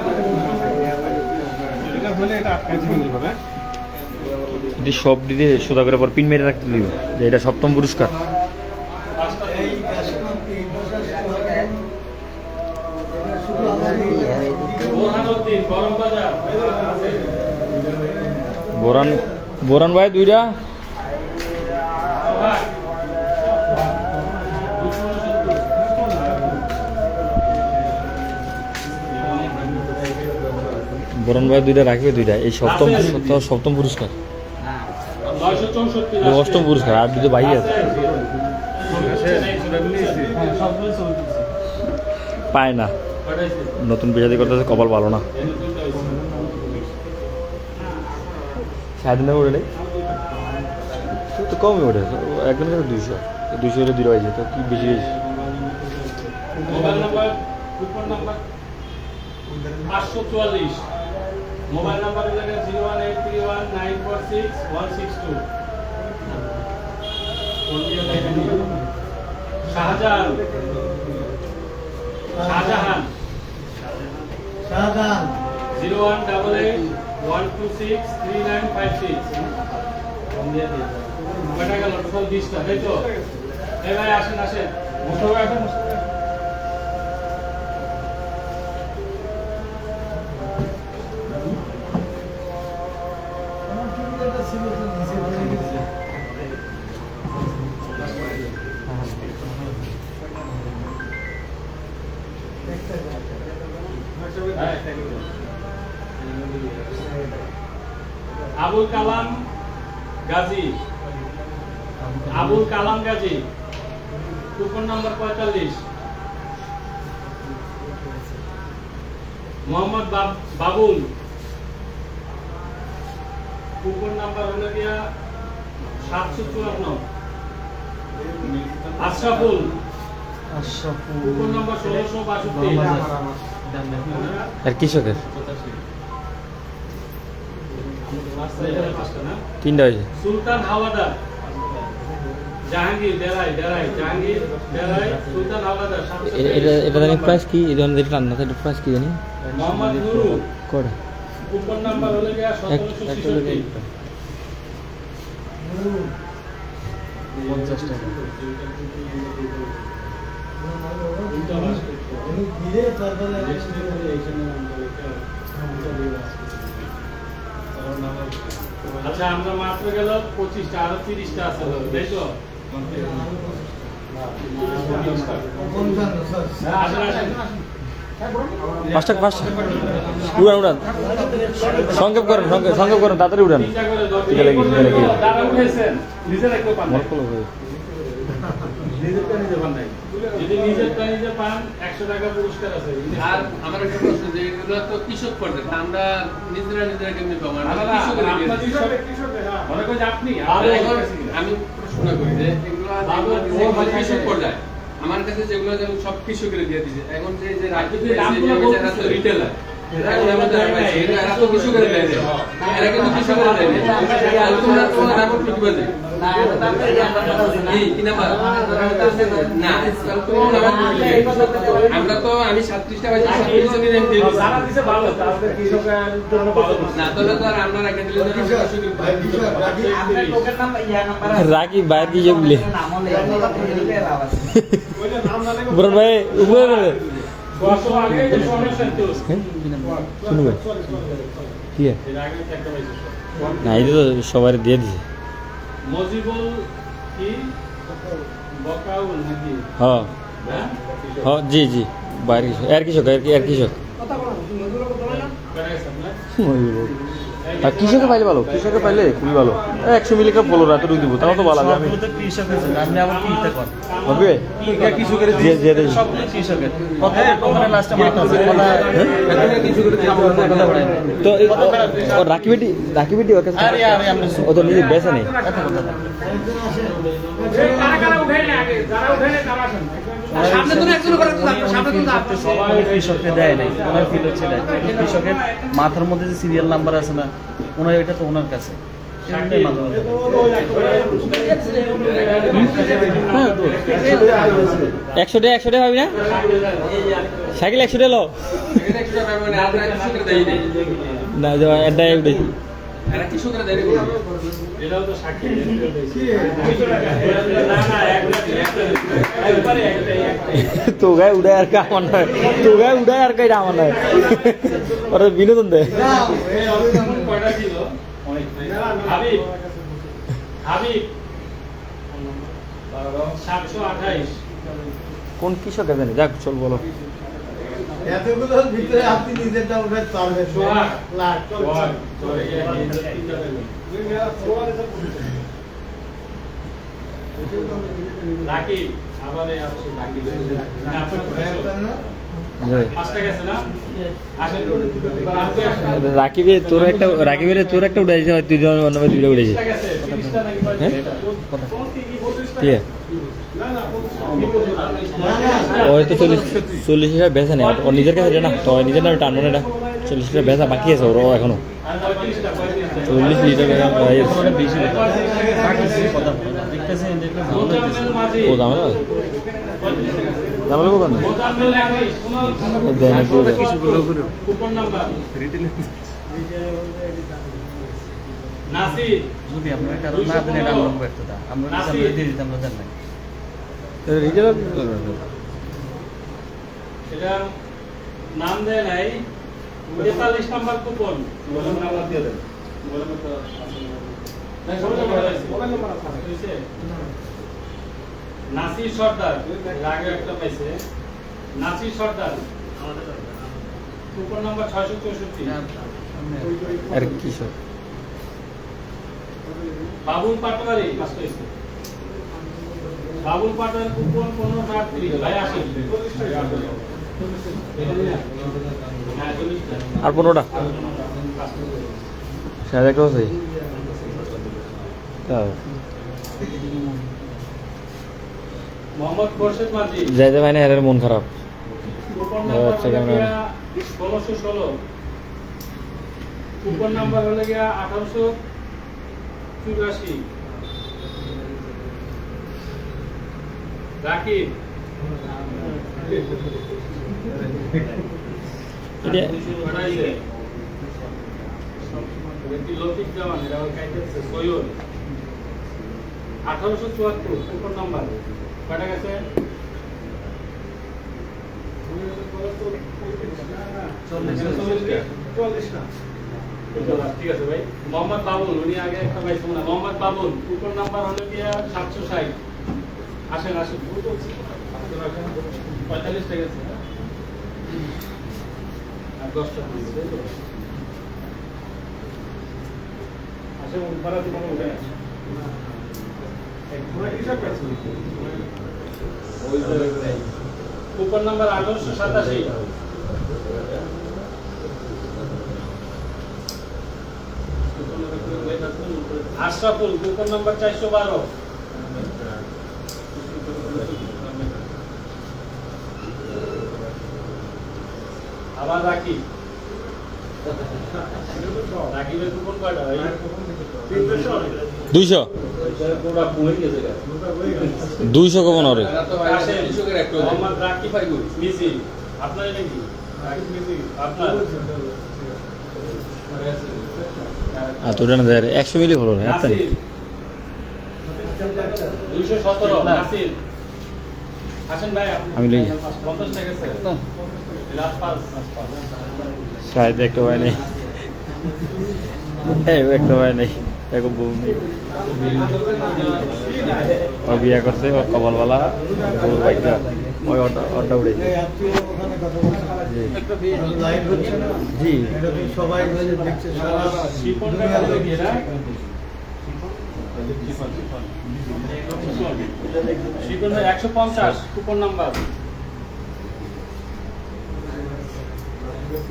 এটা হলে এটা আটকাইছে কিন্তু ভাবে।
এটি সব দিতে সোজা করে পর পিন মেরে রাখতে দিব যে এটা সপ্তম পুরস্কার
পাঁচটা
এই কাশমান্তি ভাষা শুরু হবে শুধু আমাদের
বোরহানুদ্দিন গরম বাজার
বোরান বোরান ভাই দুইটা
ভাই
বোরান ভাই দুইটা রাখবে দুইটা এই সপ্তম সপ্তম পুরস্কার
964
এই অষ্টম পুরস্কার আর দুটো ভাই আছে পায় না নতুন পেশাদি করতেছে কপাল ভালো না স্বাধীন ওঠে নেই তো কমই ওঠে একজনের কাছে 200 হলে দুটো হয়েছে তো কি বেশি হয়েছে
mobile number coupon number 544 mobile number হলো 01831946162 ফোন দিয়ে দেখেন শাহজাহান শাহজাহান
শাহজাহান
01881263956 ফোন দিয়ে দিন কয়টা গেল টোটাল 20টা তাই তো এই ভাই আসেন আসেন মোস্তফা আসেন মোস্তফা
আমার টিকিটটা ছিল তো নিচে পড়ে গেছে
Abul Kalam Gazi Abul Kalam Gazi coupon number 45 Mohammad Babul coupon number হলো গিয়া 754 আশরাফুল কুপন নাম্বার 1662
আর কৃষকের
পাঁচটা না
তিনটা হয়েছে
সুলতান হাওলাদার জাহাঙ্গীর জাহাঙ্গীর সুলতান হাওলাদার
এটা এটা জানি প্রাইস কি এই ধরনের যেটা রান্না এটা প্রাইস কি জানি
মোহাম্মদ নুরু
কটা
কুপন নাম্বার হলো গিয়া
একটা
1766
50 টাকা
ধীরে তারপরে
আচ্ছা আমরা মাত্র গেল 25টা আরো 30টা আছে তাই তো আসেন আসেন
পাঁচটা উড়ান সংক্ষেপ করেন তাড়াতাড়ি উড়ান
চিন্তা করে
এটা লাগি, এটা লাগি।
দাঁড়া উঠেছেন নিজের একটু পান নাই। নিজেরটা নিজে পান নাই। যদি নিজেরটা নিজে পান 100 টাকা পুরস্কার আছে
আর আমার একটা প্রশ্ন যে এগুলো তো কৃষক পর্যায়ে তা আমরা নিজেরা কেমনি পাবো
না, না, না,
কৃষকের
আপনার মনে করেন যে আপনি
আমি প্রশ্ন করি যে এগুলো কৃষক পর্যায়ে আমার কাছে যেগুলো যেমন সব কৃষকের দিয়ে দিছে এখন যে যে রিটেলার এখন আমাদের এরা তো কৃষকের দেয় না। এরা কিন্তু কৃষকের দেয় না। আর তোমরা তোমার রাপোর্ট কি দিবে এই কি না পার না আমরা তো আমি 37টা বাজে 37 জন আমি দিয়ে দিছি
যারা দিছে ভালো তাদের কৃষকের জন্য ভালো
না তাহলে তো আর আমরা রেখে দিলে তো কৃষকের
আপনার টোকেন নাম্বার নাম্বার
রাখি বাইরে কি বলে
নামও নেই লাভ আছে
বড় ভাই উপরে
100 আগে যে সমস্যা তো
শুনবে কি
এর আগে একটা পাইছে
না এটা তো সবার দিয়ে দিছে
মজিবুল কি বকাউল নাকি
হ্যাঁ
হ্যাঁ
হ্যাঁ জি জি বাইরে কৃষক আর কৃষক আর কৃষকে পাইলে ভালো কৃষকে পাইলে খুবই ভালো 100 মিলিগ্রাম বলো রাতে রুই দিব তাও তো ভালো হবে আমি
কৃষকের জন্য আপনি আবার কি করবেন
হবে
কৃষকের
যে যে যে
সবগুলো কৃষকের কত ওখানে লাস্টে মাথা আছে
তো ও রাখি বেটি ওর কাছে
আরে আমরা
ও তো নিজে বেচে নেই
কারা কারা উঠে না আগে যারা উঠে না তারা আসেন
সামনে তো একজন করে সামনে তো
সবাই কৃষককে দেয় নাই ওনার ফিল হচ্ছে না কৃষকের মাথার মধ্যে যে সিরিয়াল নাম্বার আছে না ওনার এটা তো ওনার কাছে এমনি মাঝে মাঝে। হ্যাঁ, তো,
100 টাকা পাবি না সাইকেল 100 টাকা লো
এটা কি মানে আমরা কৃষকের দেই নাই
না এটা উঠে
এরা কৃষকেরা দেরি করবে
এটাও তো সাক্ষী 200 টাকা না না একবারে একটাই
তো গায়ে উড়ায় আর কা আমার নয় তো গায়ে উড়ায় আর কাইটা আমার নয় ওরা বিনোদন দেয়
এই অভিনন্দন কয়টা ছিল হাবিব হাবিব 728
কোন কৃষক জানি যাক চল বলো
এতগুলোর ভিতরে আপনি নিজেরটা উঠে পারবেন
সোহাগ।
লাখ
সোহাগ, sorry, রাকিব আবার এই আসছে রাকিব পাঁচটা গেছে না আসেন এবার আপনি আসেন
রাকিবের তোর একটা উড়াইছে তুই অন্য দুইটা উড়াইছে
পাঁচটা গেছে 30টা নাকি 35টা
ঠিক আছে ওই তো 40 বেচা নেই ওর নিজের কাছে এটা না তো নিজের নামে টানবো না এটা 40 বেচা বাকি আছে ওর এখনো
আর 35টা
40 লিটার
বেশি বাকি কথা বলো না। দেখতেছেন দেখলে ভালো লাগতেছে
ও দাম না দাম লাগবে কেন দেয় না পুরো
কুপন নাম্বার নাসির
যদি আপনারা কারণ না দেন এটা আমরা ব্যর্থতা আমরা যদি আমরা দিয়ে দিতাম আমরা জান নাই
রিজার্ভ
এটা নাম দেয় নাই 43 নাম্বার কুপন নাম্বার দিয়ে দেন নাসির সর্দার এর আগে একটা পাইছে নাসির সর্দার কুপন নাম্বার 664
আর কৃষক
বাবুল পাটোয়ারি পাঁচটা হয়েছে বাবুল পাটোয়ারি কুপন 1538 ভাই আসেন হ্যাঁ 40টা
আর 15টা সাড়ে একটা আছে তাও
মোহাম্মদ খোরশেদ মাঝি
যাইতে ভাই না এর মন খারাপ
কুপন নাম্বার
আচ্ছা,
হলো
কেমন?
গিয়া 1616 কুপন নাম্বার হলো গিয়া 1884 রাকিব
এটা
লতিফ জামান এরা কাইতেছে সৈয়দ 1874 কুপন নাম্বার কয়টা গেছে ঠিক আছে ভাই মোহাম্মদ বাবুল উনি আগে একটা পাইছে না মোহাম্মদ বাবুল কুপন নাম্বার হলো গিয়া 760 আসেন আসেন 45 টা গেছে আর 10টা দিয়েছে আসেন উনপাড়া থেকে উঠে আসে coupon number 1887 Ashraful coupon number 412 আবার রাকিব রাকিবের কুপন কয়টা ভাই
200
পুরো বই গেছে
200 কমন ওরে
এরা তো ভাই কৃষকের একটু
মোহাম্মদ রাকিব মিছিল আপনার এটা কি আপনার
আর তোটা না দেয় 100 মিলি হলো না এত
নাসির 217 নাসির আসেন ভাই
আমি লই
50 টাকা স্যার লাস্ট পাস
শায়দ একটা ভাই নেই একটা ভাই নেই এখন বউ নেই ও বিয়া করছে ও কপালওয়ালা বউর বাইকটা ওই অটো উড়েছে
ওখানে কথা বলছে লাইভ হচ্ছে না
জি
এটা তো সবাই দেখছে সারা
শিপন
দুনিয়া
টাকা
দেখছে।
কি না Shipon 150 coupon number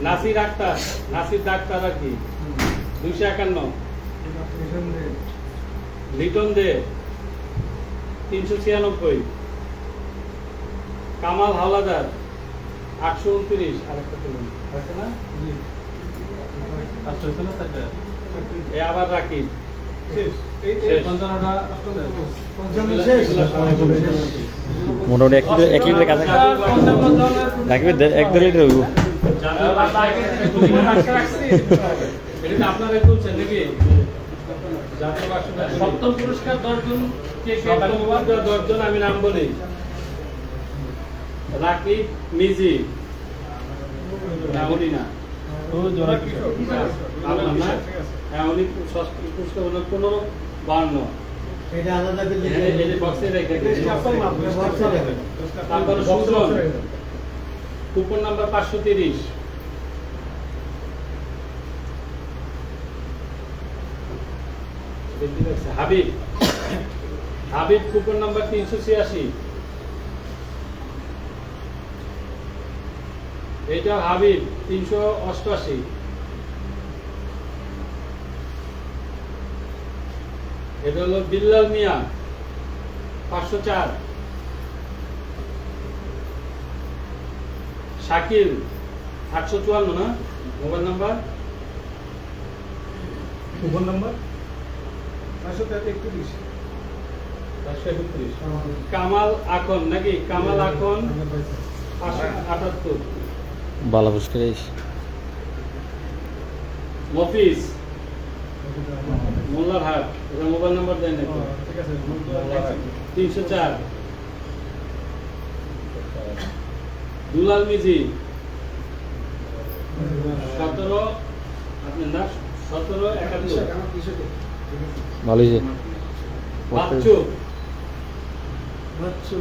Nasir Akhtar Nasir doctor আর কি 251 লিটন দে 396 কামাল হাওলাদার 829 আরেকটা তুলুন আছে না এ আবার রাকিব
মোটামুটি 1 লিটার কাছে রাখবে 1-2 লিটার হইব
এটা কি আপনারাই তুলছেন নাকি? জাতীয় বার্ষিক সপ্তম পুরস্কার 10 জন কে কে? 10 জন আমি নাম বলি। রাকিব মিজি, উনি না, আপনার না? হ্যাঁ, উনি ষষ্ঠ পুরস্কার হলো 1552।
এটা আলাদা করে
এই যে বক্সে রেখে দিয়েছি।
বক্সে রাখেন।
তারপরে Sujan, coupon number 530। Habib, Habib coupon number 386। এটা হাবিব 388। এটা হলো বিল্লাল মিয়া 504। শাকিল 854 না mobile number?
Phone number 531।
Kamal আখন নাকি? কামাল আখন 578।
বালা পুরস্কার এই
মফিজ মোল্লারহাট, এটা মোবাইল নাম্বার দেন না?
ঠিক আছে
304। দুলাল মিজি 17, আপনার না 1771।
ভালো হয়েছে
বাচ্চু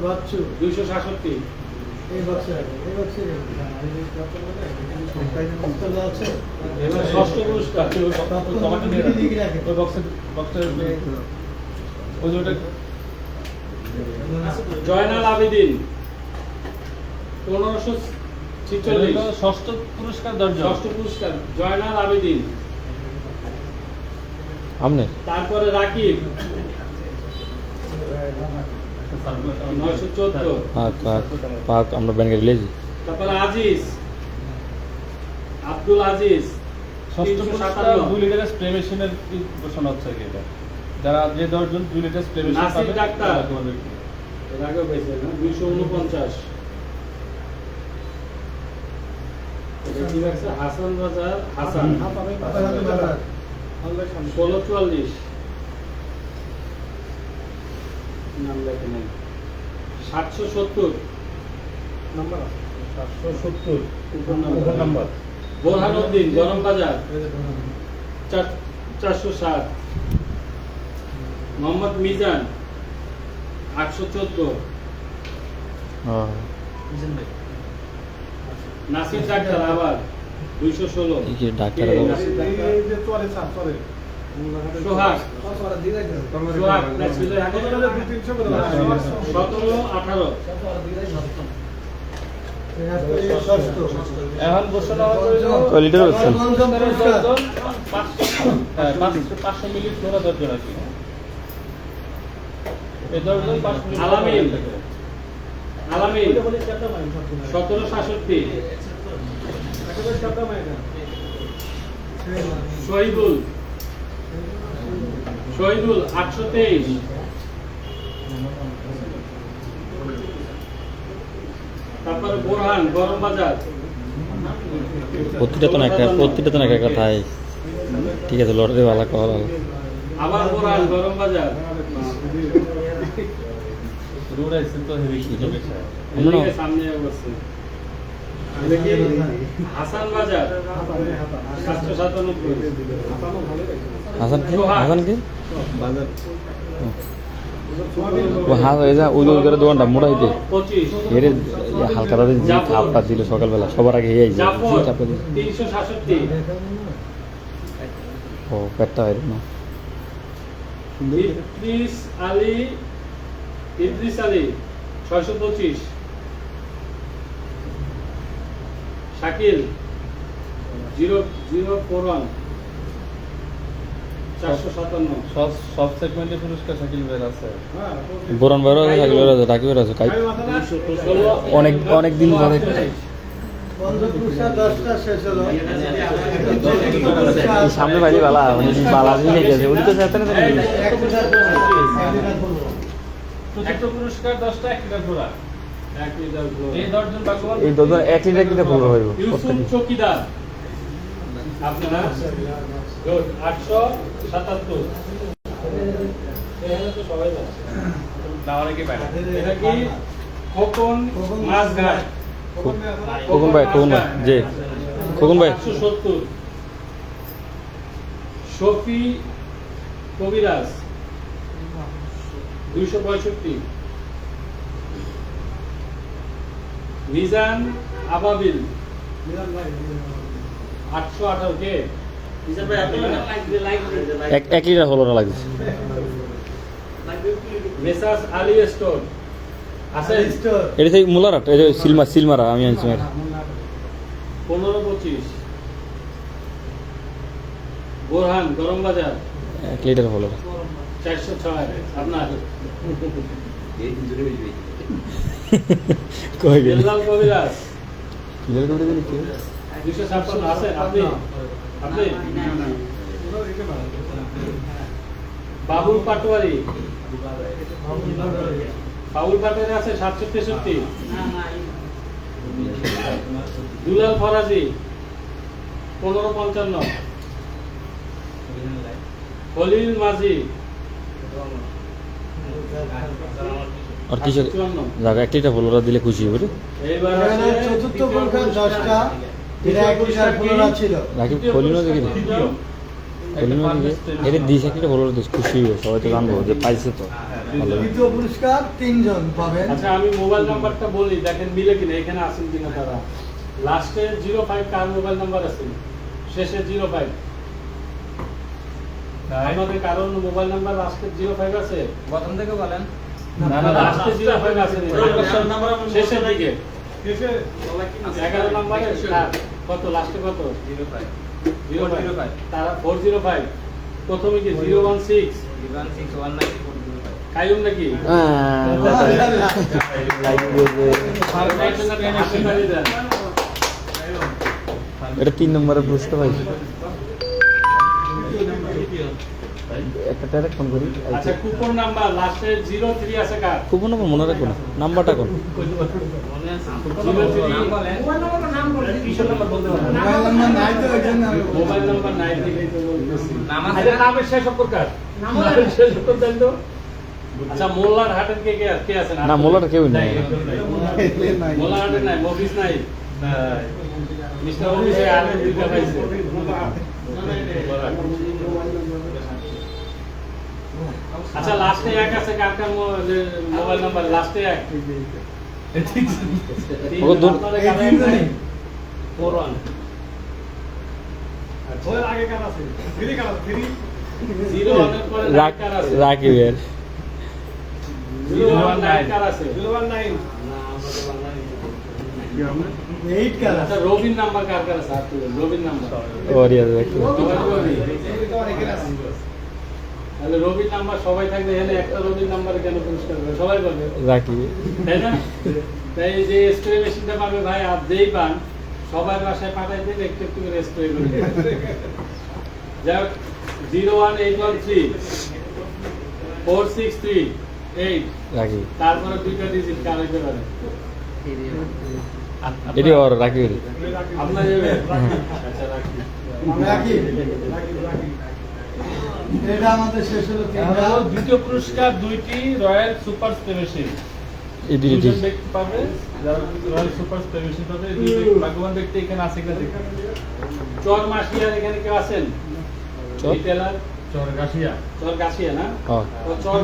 বাচ্চু
266।
এই বক্সে রাখেন, এই বক্সে রাখেন। এই যে কত বলে, এখানে সংখ্যায় যে বক্সগুলো আছে,
এবার ষষ্ঠ পুরস্কার
লিখে রাখেন।
ওই বক্সের ওই যে ওটা
জয়নাল আবেদিন 1546।
ষষ্ঠ পুরস্কার 10 জন।
ষষ্ঠ পুরস্কার জয়নাল আবেদিন।
আমনে
তারপরে রাকিব 914।
পাক পাক পাক আমরা ব্যাংকে রিলেজি
তারপরে আজিজ, আব্দুল আজিজ
ষষ্ঠ পুরস্কার 2 লিটার স্প্রে মেশিনের ঘোষণা হচ্ছে কি এটা? যারা যে 10 জন 2 লিটার স্প্রে মেশিন
নাসির
পাবে
ডাক্তার।
তারা তোমাদের কি?
এর আগেও পেয়েছে না 249। এটা কি রাখছে? হাসান বাজার হাসান 1644। নাম লেখে নাই। 770
নাম্বার আছে 770
কুপন
ফোন নাম্বার।
বোরহানউদ্দিন গরম বাজার 460। মোহাম্মদ মিজান 814।
হ্যাঁ
নাসির ডাক্তার আবার 216।
এই যে ডাক্তার
কে?
বাবু।
নাসির ডাক্তার।
এই যে চলে স্যার চলে
সোহাগ সোহাগ না ছিল আগে?
200-300 করে দাও।
17 18।
এখন ঘোষণা হলো
কয় লিটার হচ্ছে?
500 মিলি সোনা 10 জন আছে। এই 10 জন 5 মিলি
আলামিন আলামিন 1766। শহীদুল শহীদুল 823। তারপরে বোরহান গরম বাজার
প্রতিটা তো না একটা কথাই ঠিক আছে লটারি ভালো কল
আবার বোরহান গরম বাজার।
রোড আইছে তো হেভি কি হবে স্যার।
এদিকে সামনে অবস্থা। এদিকে হাসান বাজার 797।
হাসান কি হাসান কি
বাজার
ও হাস এই যা ওই ওদের দোকানটা মোড়া হইতে
25।
এর হালকা দাদা যে চাপটা দিল সকালবেলা সবার আগে এই যে
জাফর
চাপটা দিল
367।
ও পেটটা হয় না
ইদ্রিস আলী 625। শাকিল 0041 457।
সব সেগমেন্টে পুরস্কার শাকিল ভাইয়ের আছে।
বোরন বাইরে আছে থাকলে আছে রাকিবের আছে কাই অনেক দিন ধরে সামনে বাড়ি বালা বালা নিয়ে গেছে উনি তো যেতে না
প্রত্যেকটা পুরস্কার 10টা 1 লিটার ঘোড়া। এই 10 জন ভাগ্যবান
এই দুধ 1 লিটার কিনে পুরো হইব
ইউসুফ চৌকিদার আপনারা গুড 877 এখানে তো সবাই যাচ্ছে
না অনেকে পায় না।
এটা কি খোকন মাছঘাট
খোকন ভাই জি খোকন ভাই
870 শফি কবিরাজ 265 মিজান আবাবিল 818 কে
এক লিটার হলো না লাগছে
মেসাস আলী স্টোর আছে
এটা সেই মুলারাট এই যে সিলমারা আমি আনছি
15-25 বোরহান গরম বাজার
1 লিটার হলো না
406 আপনার
কই গেল
বেলাল কবিরাজ
লিটার করে দিলি কি
256 আছেন আপনি বাবুল পাটোয়ারি আছে 763 দুলাল ফরাজি 1555 খলিল মাঝি
আর কিছু
54
জায়গা 1 লিটার হলো দিলে খুশি হবে রে
এইবার
এখানে
আছে
চতুর্থ পরীক্ষা 10টা এটা 1 লিটার ফলোরা ছিল
রাকিব খলিনো দেখি খলিনো দেখি এটা দিস 1 লিটার হলো দিস খুশি হবে সবাই তো জানবো যে পাইছে তো ভালো
দ্বিতীয় পুরস্কার 3 জন পাবেন
আচ্ছা আমি মোবাইল নাম্বারটা বলি দেখেন মিলে কিনা এখানে আছেন কিনা তারা লাস্টে 05 কার মোবাইল নাম্বার আছে শেষে 05 আমাদের কারণ মোবাইল নাম্বার লাস্টে 05 আছে
প্রথম থেকে বলেন
না না
লাস্টে 05 আছে শেষের দিকে 11 নাম্বারে কত লাস্টে কত 05 তারা 405 প্রথমে কি 016 কায়ুম নাকি
এটা 3 নম্বরে পুরস্কার পাইছে একটা ডাইরেক্ট ফোন করি
আচ্ছা কুপন নাম্বার লাস্টে 03 আছে কার
কুপন নম্বর মনে রাখো না নাম্বারটা কোন
03
মোবাইল নাম্বার নাই তো এখানে
মোবাইল নাম্বার নাই দেখেই তো বলতেছি আচ্ছা নামের শেষ অক্ষর কার নামের শেষ অক্ষর দেন তো আচ্ছা মোল্লার হাটের কে আছেন
না মোল্লাটা কেউ নেই
মোল্লার হাটের নাই মফিজ নাই মিস্টার মফিজ আর দুইটা পাইছে আচ্ছা লাস্টে এক আছে কার কার মোবাইল নাম্বার লাস্টে এক
ও দুন
কোরআন
ওর আগে কার আছে ফ্রি কার আছে ফ্রি
01 এর পরে কার আছে
রাকিবের
019 কার আছে
019 8 কার
আচ্ছা রবিন নাম্বার কার কার আছে আপনি রবিন নাম্বার
ওরিয়া রাকিব
তাহলে রবিন নাম্বার সবাই থাকবে এখানে একটা রবিন নাম্বারে কেন পুরস্কার হবে সবাই বলবে
রাকিব
তাই না তাই এই যে স্প্রে মেশিনটা পাবে ভাই আর যেই পান সবার বাসায় পাঠাই দেন একটু একটু করে স্প্রে করে যাক 01813 463
রাকিব
তারপরে দুইটা ডিজিট কার হইতে পারে
এটি ওর রাকিবের
আপনার যাবে আচ্ছা রাখি
রাকি এটা আমাদের শেষ হলো তিনটা
দ্বিতীয় পুরস্কার 2টি রয়্যাল সুপার স্প্রে মেশিন
এই দুটি
দুজন ব্যক্তি পাবে যারা রয়্যাল সুপার স্প্রে মেশিন পাবে এই দুই ব্যক্তি ভাগ্যবান ব্যক্তি এখানে আছে কিনা দেখুন
চর মাসিয়ার এখানে কেউ আছেন
চর?
রিটেলার
চর গাছিয়া
চর গাছিয়া না
হ্যাঁ
ও চর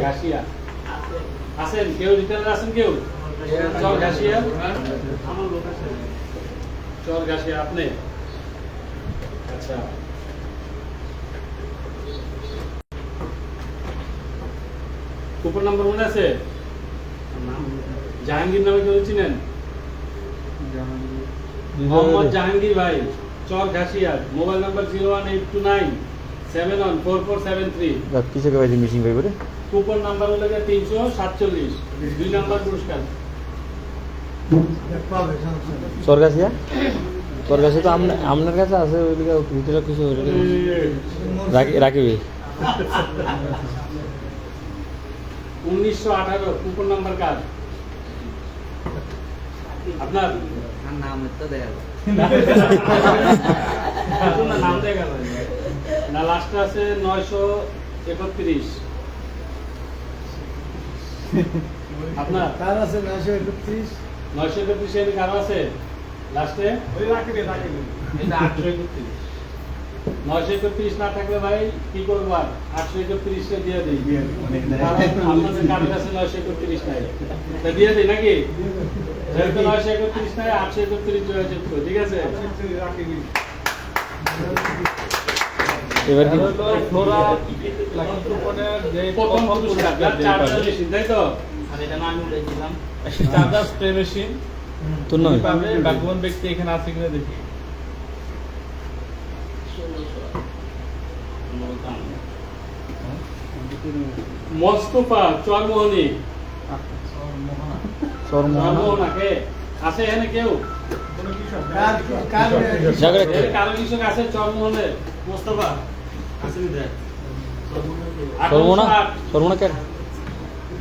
ঘাসিয়া আছেন কেউ রিটেলার আছেন কেউ চর ঘাসিয়া চর ঘাসিয়া আপনি আচ্ছা কুপন নাম্বার মনে আছে জাহাঙ্গীর নামে কেউ চিনেন মোহাম্মদ জাহাঙ্গীর ভাই চর ঘাসিয়া মোবাইল নাম্বার 01829 714473
রাত কিসে কে ভাই মিশিং ভাই করে
কুপন নাম্বার হলো 347 দুই নাম্বার পুরস্কার
পাবে সমস্যা নেই।
সরগাছিয়া সরগাছিয়া তো আপনার কাছে আছে ওইদিকে রিটেলার কিছু রাকিব
1918 কুপন নাম্বার কার আপনার
নাম তো দেখা
নাম দেখা যায় না লাস্টে আছে 931। আপনার
কার আছে 931?
931 এর কারো আছে লাস্টে?
ওই রাখি দে।
এটা 831। 931 না থাকলে ভাই কি করবো আর 831 কে দিয়ে দিই, কারণ আপনাদের কারোর কাছে 931 নাই, তা দিয়ে দিই নাকি? যেহেতু 931 নাই, 831 যোগাযোগ, ঠিক আছে?
এবার কি
ফ্লোরা লাকি কুপনের যে
প্রথম পুরস্কার চার্জার মেশিন, তাই তো?
চার্জার স্প্রে মেশিন
তোর নয়
পাবে। ভাগ্যবান ব্যক্তি এখানে আছে কিনা দেখি।
মোস্তফা চরমোহনী,
সরমোহনা
চরমোহনাকে আছে এখানে কেউ?
কার
জায়গা
এখানে কারো কৃষক আছে চরমোহনের? মোস্তফা আছে কি দেখ?
সরমোনা কে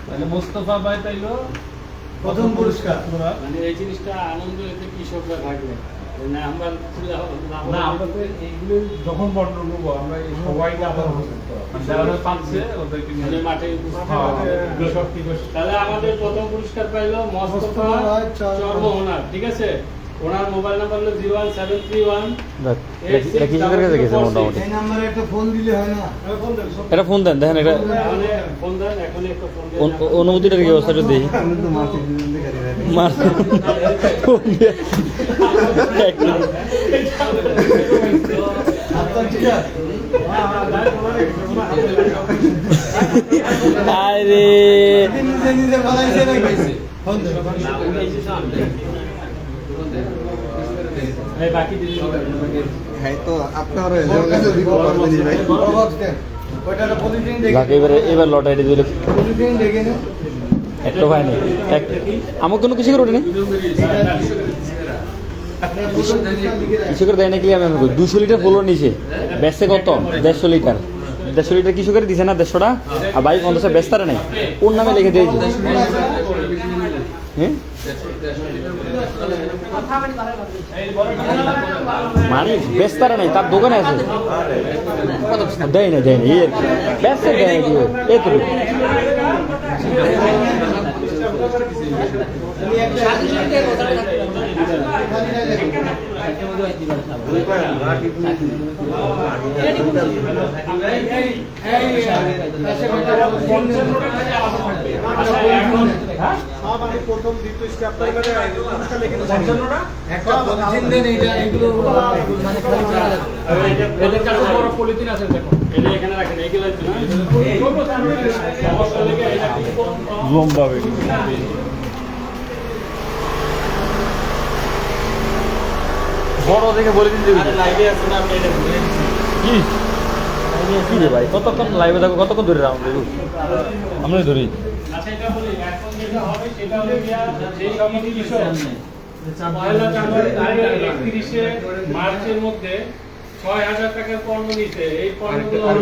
তাহলে মোস্তফা ভাই তাইলো
প্রথম পুরস্কার।
মানে এই জিনিসটা আনন্দ এতে কৃষকরা থাকবে না, আমরা
না, আমরা তো এইগুলো যখন বন্টন করবো আমরা এই সবাইকে আবার যারা পাচ্ছে ওদেরকে নিয়ে
মানে মাঠে
কৃষক কি করছে।
তাহলে আমাদের প্রথম পুরস্কার পাইলো মোস্তফা চরমোহনা, ঠিক আছে? ওনার মোবাইল নাম্বার হলো 01731।
এটা কৃষকের কাছে গেছে মোটামুটি।
এই নম্বরে একটা ফোন দিলে হয় না?
এটা ফোন দেন, দেখেন এটা
ফোন দেন, এখনই একটা ফোন দেন।
অনুমতিটার কি অবস্থাটা দেখি মার ফোন দিয়ে।
আপনার ঠিক আছে?
আরে
নিজে নিজে বানাইছে নাকি? ফোন দে।
এই বাকি দিন
হ্যাঁ তো আপনার কাছে দিব পারবেন ভাই।
বড় দেন। ওইটা একটা পলিথিন দেখে।
যাকে এবার লটারি দিলে
পলিথিন দেখে নে।
একটা হয় না আমার কোনো কিছু করে ওঠেনি, কৃষকের দেয় নাকি? আমি 200 লিটার ফুলও নিছে, বেচছে কত? 150 লিটার। 150 লিটার কৃষকের দিছে না 150টা, আর বাইক 50 বেচতারে নাই, ওর নামে লিখে দিয়েছে। হ্যাঁ মানে বেচতারে নাই, তার দোকানে আছে, দেয় না এই আর কি, বেচতে দেয় কি এতটুকু।
প্রথম দ্বিতীয় স্টেপ আপনার পুরস্কার লিখে দেন। একটা পলিথিন দেন, এইটা এগুলো মানে খালি করা যাবে।
এদের কাছে বড় পলিথিন আছে, দেখো এটা এখানে রাখেন, এইগুলো আছে না সমস্যা লেগে এটা
লম্বা বড় দেখে বলে দিন
লাইভে আছে না, আপনি এটা ভুলে
কি কি রে ভাই, কতক্ষণ লাইভে থাকো, কতক্ষণ ধরে রাউন্ড দেবো আমরা ধরি।
আচ্ছা এটা বলি, এখন যেটা হবে সেটা হলো গিয়া যে সকল কৃষক 1 জানুয়ারি 31শে মার্চের মধ্যে 6000 টাকার পণ্য নিতে, এই পণ্যগুলো হলো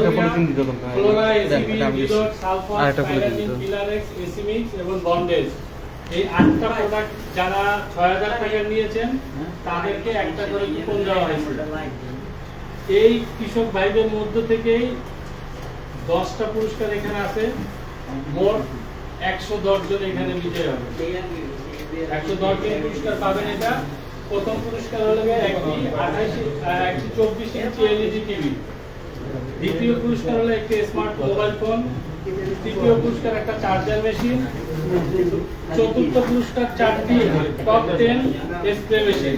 ফ্লোরা, এসিবি, ডিডট, সালফার, পাইরাজিন, পিলারেক্স, এসিমিক্স এবং বন্ডেজ। এই 8টা প্রোডাক্ট যারা 6000 টাকা নিয়েছেন তাদেরকে একটা করে কুপন দেওয়া হয়েছে। এই কৃষক ভাইদের মধ্য থেকেই 10টা পুরস্কার এখানে আছে, মোট 110 জন এখানে বিজয়ী হবে। 110 জন পুরস্কার পাবেন। এটা প্রথম পুরস্কার হলো একটি 24 ইঞ্চি এলইডি টিভি, দ্বিতীয় পুরস্কার হলো একটি স্মার্ট মোবাইল ফোন, তৃতীয় পুরস্কার একটা চার্জার মেশিন, চতুর্থ পুরস্কার 4টি টপ 10 স্প্রে মেশিন,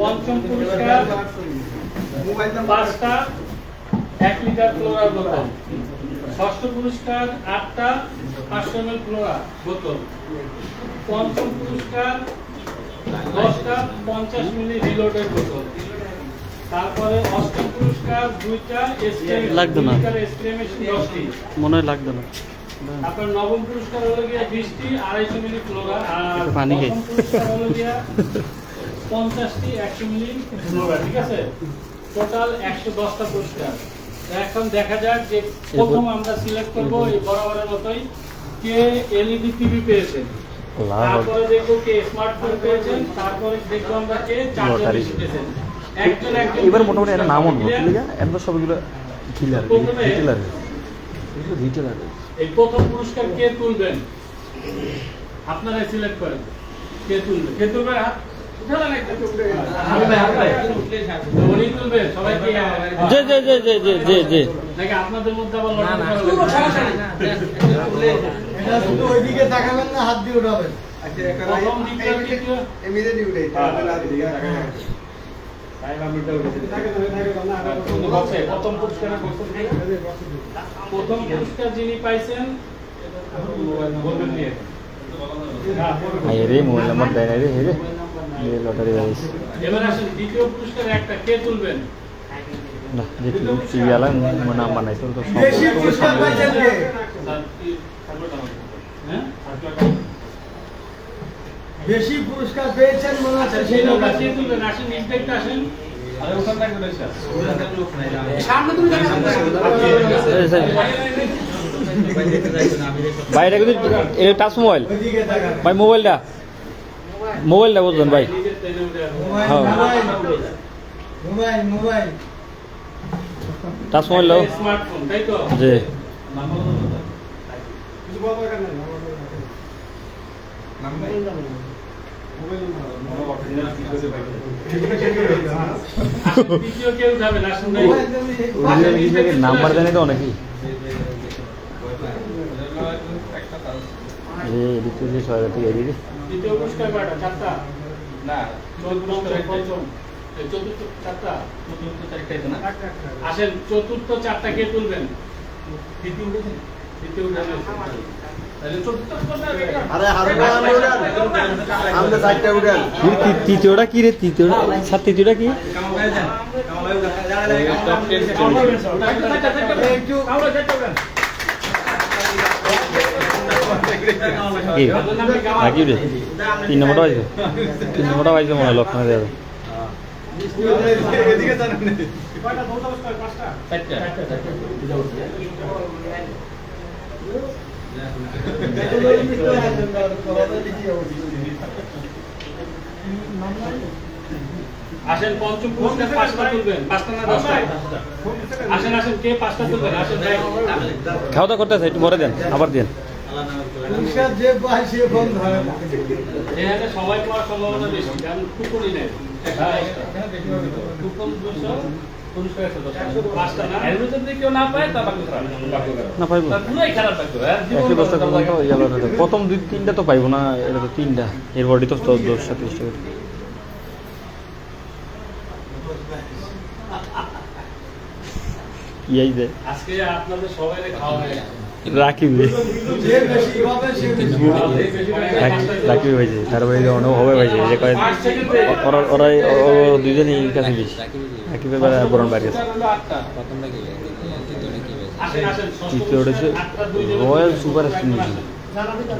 পঞ্চম পুরস্কার 5টা 1 লিটার ফ্লোরা বোতল, ষষ্ঠ পুরস্কার 8টা 500 ml ফ্লোরা বোতল, পঞ্চম পুরস্কার 10টা 50 মিলি রিলোডেড বোতল, তারপরে অষ্টম পুরস্কার 2টা স্প্রে মেশিন 10টি,
মনে হয় লাগবে না।
আপনার নবম পুরস্কার হলো গিয়া 20টি 250 মিলি ফ্লোরা, আর
পানি খাই।
দশম পুরস্কার হলো গিয়া 50টি 100 মিলি ফ্লোরা, ঠিক আছে? টোটাল 110টা পুরস্কার। তো এখন দেখা যাক যে প্রথম আমরা সিলেক্ট করব এই বরাবরের মতোই কে এলইডি টিভি পেয়েছেন, তারপরে দেখবো কে স্মার্টফোন পেয়েছেন, তারপরে দেখবো আমরা কে চার্জার পেয়েছেন। একজন
এবার মোটামুটি একটা নাম অন্য ঠিক আছে, এত সবগুলো রিটেলার
প্রথমে
রিটেলার রিটেলার
এই প্রথম পুরস্কার কে তুলবেন আপনারাই সিলেক্ট করেন কে তুলবে হাত উঠালেন একটা টুকরে উনি তুলবেন সবাই কি
যে যে যে যে যে যে যে
নাকি আপনাদের মধ্যে আবার লড়াই করা
কোনো
লাগবে?
সমস্যা নেই।
এটা শুধু ওইদিকে তাকাবেন না, হাত দিয়ে উঠাবেন।
প্রথম দ্বিতীয় তৃতীয়
ইমিডিয়েটলি উঠে
বক্সে প্রথম পুরস্কারের বক্সে প্রথম পুরস্কার যিনি পাইছেন বলবেন নিয়ে
রে মোবাইল নাম্বার দেয় না রে হে রে লটারি গাইস
এবার আসেন দ্বিতীয় পুরস্কার একটা কে তুলবেন
না যে সিরিয়াল নাম্বার নাই তোর তো সব
বেশি পুরস্কার পাইছেন কে?
হ্যাঁ
বেশি পুরস্কার পেয়েছেন মনে হচ্ছে
আচ্ছা সেই লোকটা কে তুলবেন আসেন নিজ দেখতে আসেন
আরে ওখান থেকে বলেছে
সামনে তুমি
বাইরে কিন্তু এটা টাচ মোবাইল
ওইদিকে তাকাবেন।
ভাই মোবাইলটা বুঝলেন ভাই
নিজের তেলে উঠে আসেন।
হ্যাঁ।
মোবাইল
টাচ মোবাইল দাও
স্মার্টফোন তাই তো
যে
আসেন, তৃতীয় কে উঠাবেন আসেন ভাই
নাম্বার জানি তো অনেকই এদিক থেকে 6,000 থেকে এদিকে
তৃতীয় পুরস্কার কয়টা চারটা
না
চতুর্থ পঞ্চম এই চতুর্থ চারটা আসেন চতুর্থ চারটা কে তুলবেন তৃতীয় উঠেছেন তৃতীয় উঠাবেন তাহলে চতুর্থ
আরে হারুন আমরা সাইডটা উঠেন
তৃতীয়টা কি রে তৃতীয়টা তৃতীয়টা কি কি নাকি রে 3 নম্বরটা পাইছো 3 নম্বরটা পাইছো মনে হয় লক্ষণে দেবে
আসেন পঞ্চম পুরস্কার পাঁচটা তুলবেন পাঁচটা না দশটা আসেন আসেন কে পাঁচটা তুলবেন আসেন ভাই
খাওয়া দাওয়া করতে আছে একটু পরে দেন আবার দেন
পুরস্কার যে পায় সে ফোন ধরে না।
এখানে সবাই পাওয়ার সম্ভাবনা বেশি কারণ কুপনই নেই কুপন 200 পুরস্কার 110 পাঁচটা না
এর ভিতর যদি কেউ না পায় তা বাকি খারাপ
না পাইবো
তার পুরাই খারাপ লাগবে আর জীবন
110 টাকা তো ইয়েলো প্রথম 2-3টা তো পাইবো না এটা তো 3টা এরপরই তো 10-30 টাকা ইয়াই দে
আজকে আপনাদের সবাইকে খাওয়া হয়ে গেছে
রাকিব
যে বেশি হবে সে বেশি
রাকিব ভাইজি তারপরে অনেক হবে ভাইজি যে কয় ওরা দুজনই কাছে বেশি রাকিব এবার বরণ বাইরে গেছে
আসেন আসেন
তৃতীয়টা হচ্ছে royal super spin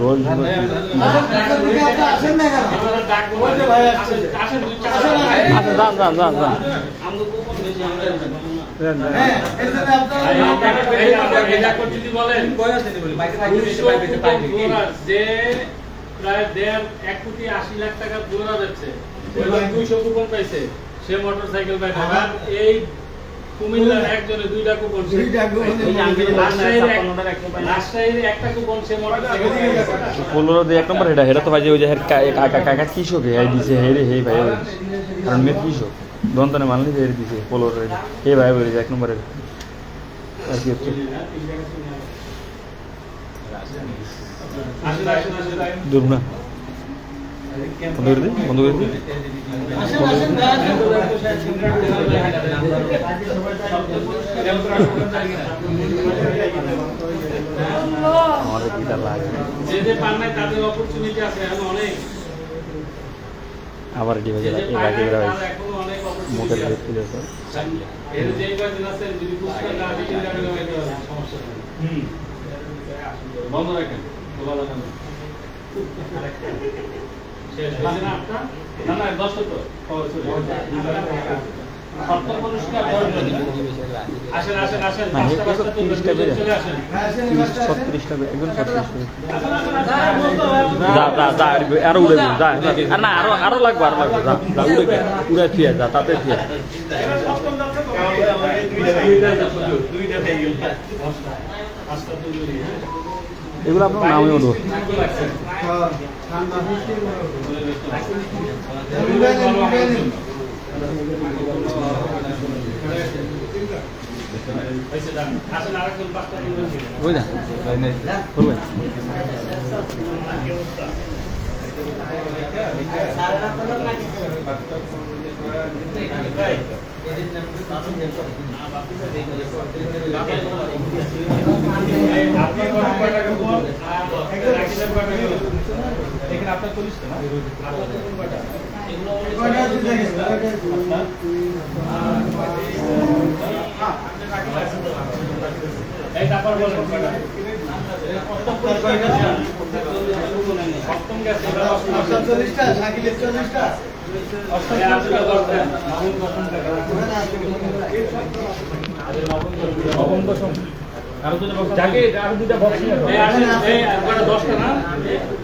royal super
আসেন না কেন?
আপনারা ডাক বলবেন
ভাই
আসেন আসেন দুই চার
আচ্ছা যান
আমরা কুপন বেশি আমরা
হ্যাঁ, এই জন্য আপনারা
যদি বলেন যে প্রায় 1.5 কোটি 80 লাখ টাকা জোড়া যাচ্ছে 200 কুপন পাইছে সে মোটরসাইকেল পায় না আর এই কুমিল্লার একজনে 2টা কুপন
দুইটা কুপন
রাজশাহীর একটা কুপন সে মোটরসাইকেল
15 দিয়ে 1 নম্বর এটা তো ভাই যে ওই যে কাকা কৃষক হে দিছে হে রে হে ভাই কারণ মে কৃষক দন্তনে মানলি হে দিছে 15 হে ভাই বলে 1 নম্বরের আর কি হচ্ছে
আসেন আসেন আসেন
দূর না বন্ধ করে দিই বন্ধ করে দিই আমাদের গিটার লাগে
যে যে পান নাই তাদের অপরচুনিটি আছে এখন অনেক
আবার এটি হয়ে
যে
যায়
যে পান নাই
এবার
তার এখনো অনেক
মোটের
অপরচুনিটি
দেখতে যাচ্ছে
এর যে কয়জন আছে যদি পুরস্কার না দিতে পারে সমস্যা নেই
বন্ধ রাখেন খোলা রাখেন
শেষ হয়েছে না আপনার
না না 10 তো সপ্তম পুরস্কার
আসেন আসেন আসেন
না,
পাঁচটা
এ তো
পাঁচটা তুলবেন
30 টা বেড়ে।
চলে আসেন
36 টাকা একদম 36 টাকা যা আরো উড়ে যা আর না আরো লাগবে যা উড়ে উড়ে ফিরে যা তাতে ফিরে এগুলো আপনার নামে উঠবো ওই না করবেন
আপনার 40 টা না এই তারপর বলেন সপ্তম গেছে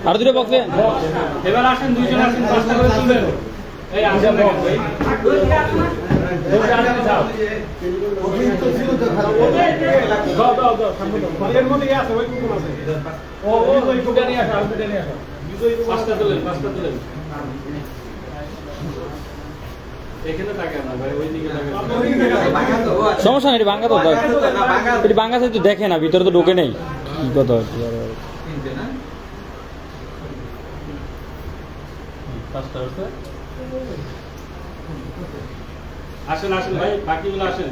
আরো দুটা বক্স এবার আসেন দুইজন আসেন 5টা করে তুলবেন এই আসেন পাঁচটা তুলেন এখানে তাকান না ভাই ওইদিকে তাকান
সমস্যা নেই বাঙ্গা তো এটি বাঙ্গা তো দেখে না ভিতরে তো ঢোকে নেই কি কথা
আসেন ভাই বাকিগুলো আসেন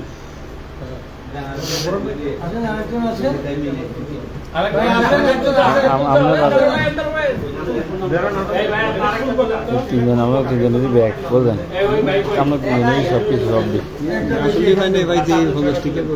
তিনজন আমরা তিনজনেরই ব্যাগ বলবেন আমরা তিনজনেরই সব কিছু সব দিই
আসলে ভাই নেই ভাই যে হলো ঠিক আছে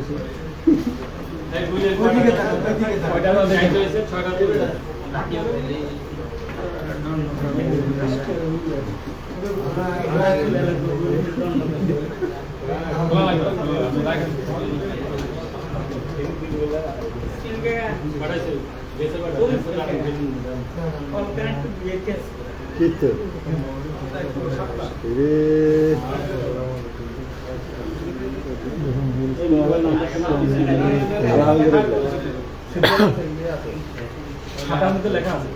লেখা আছে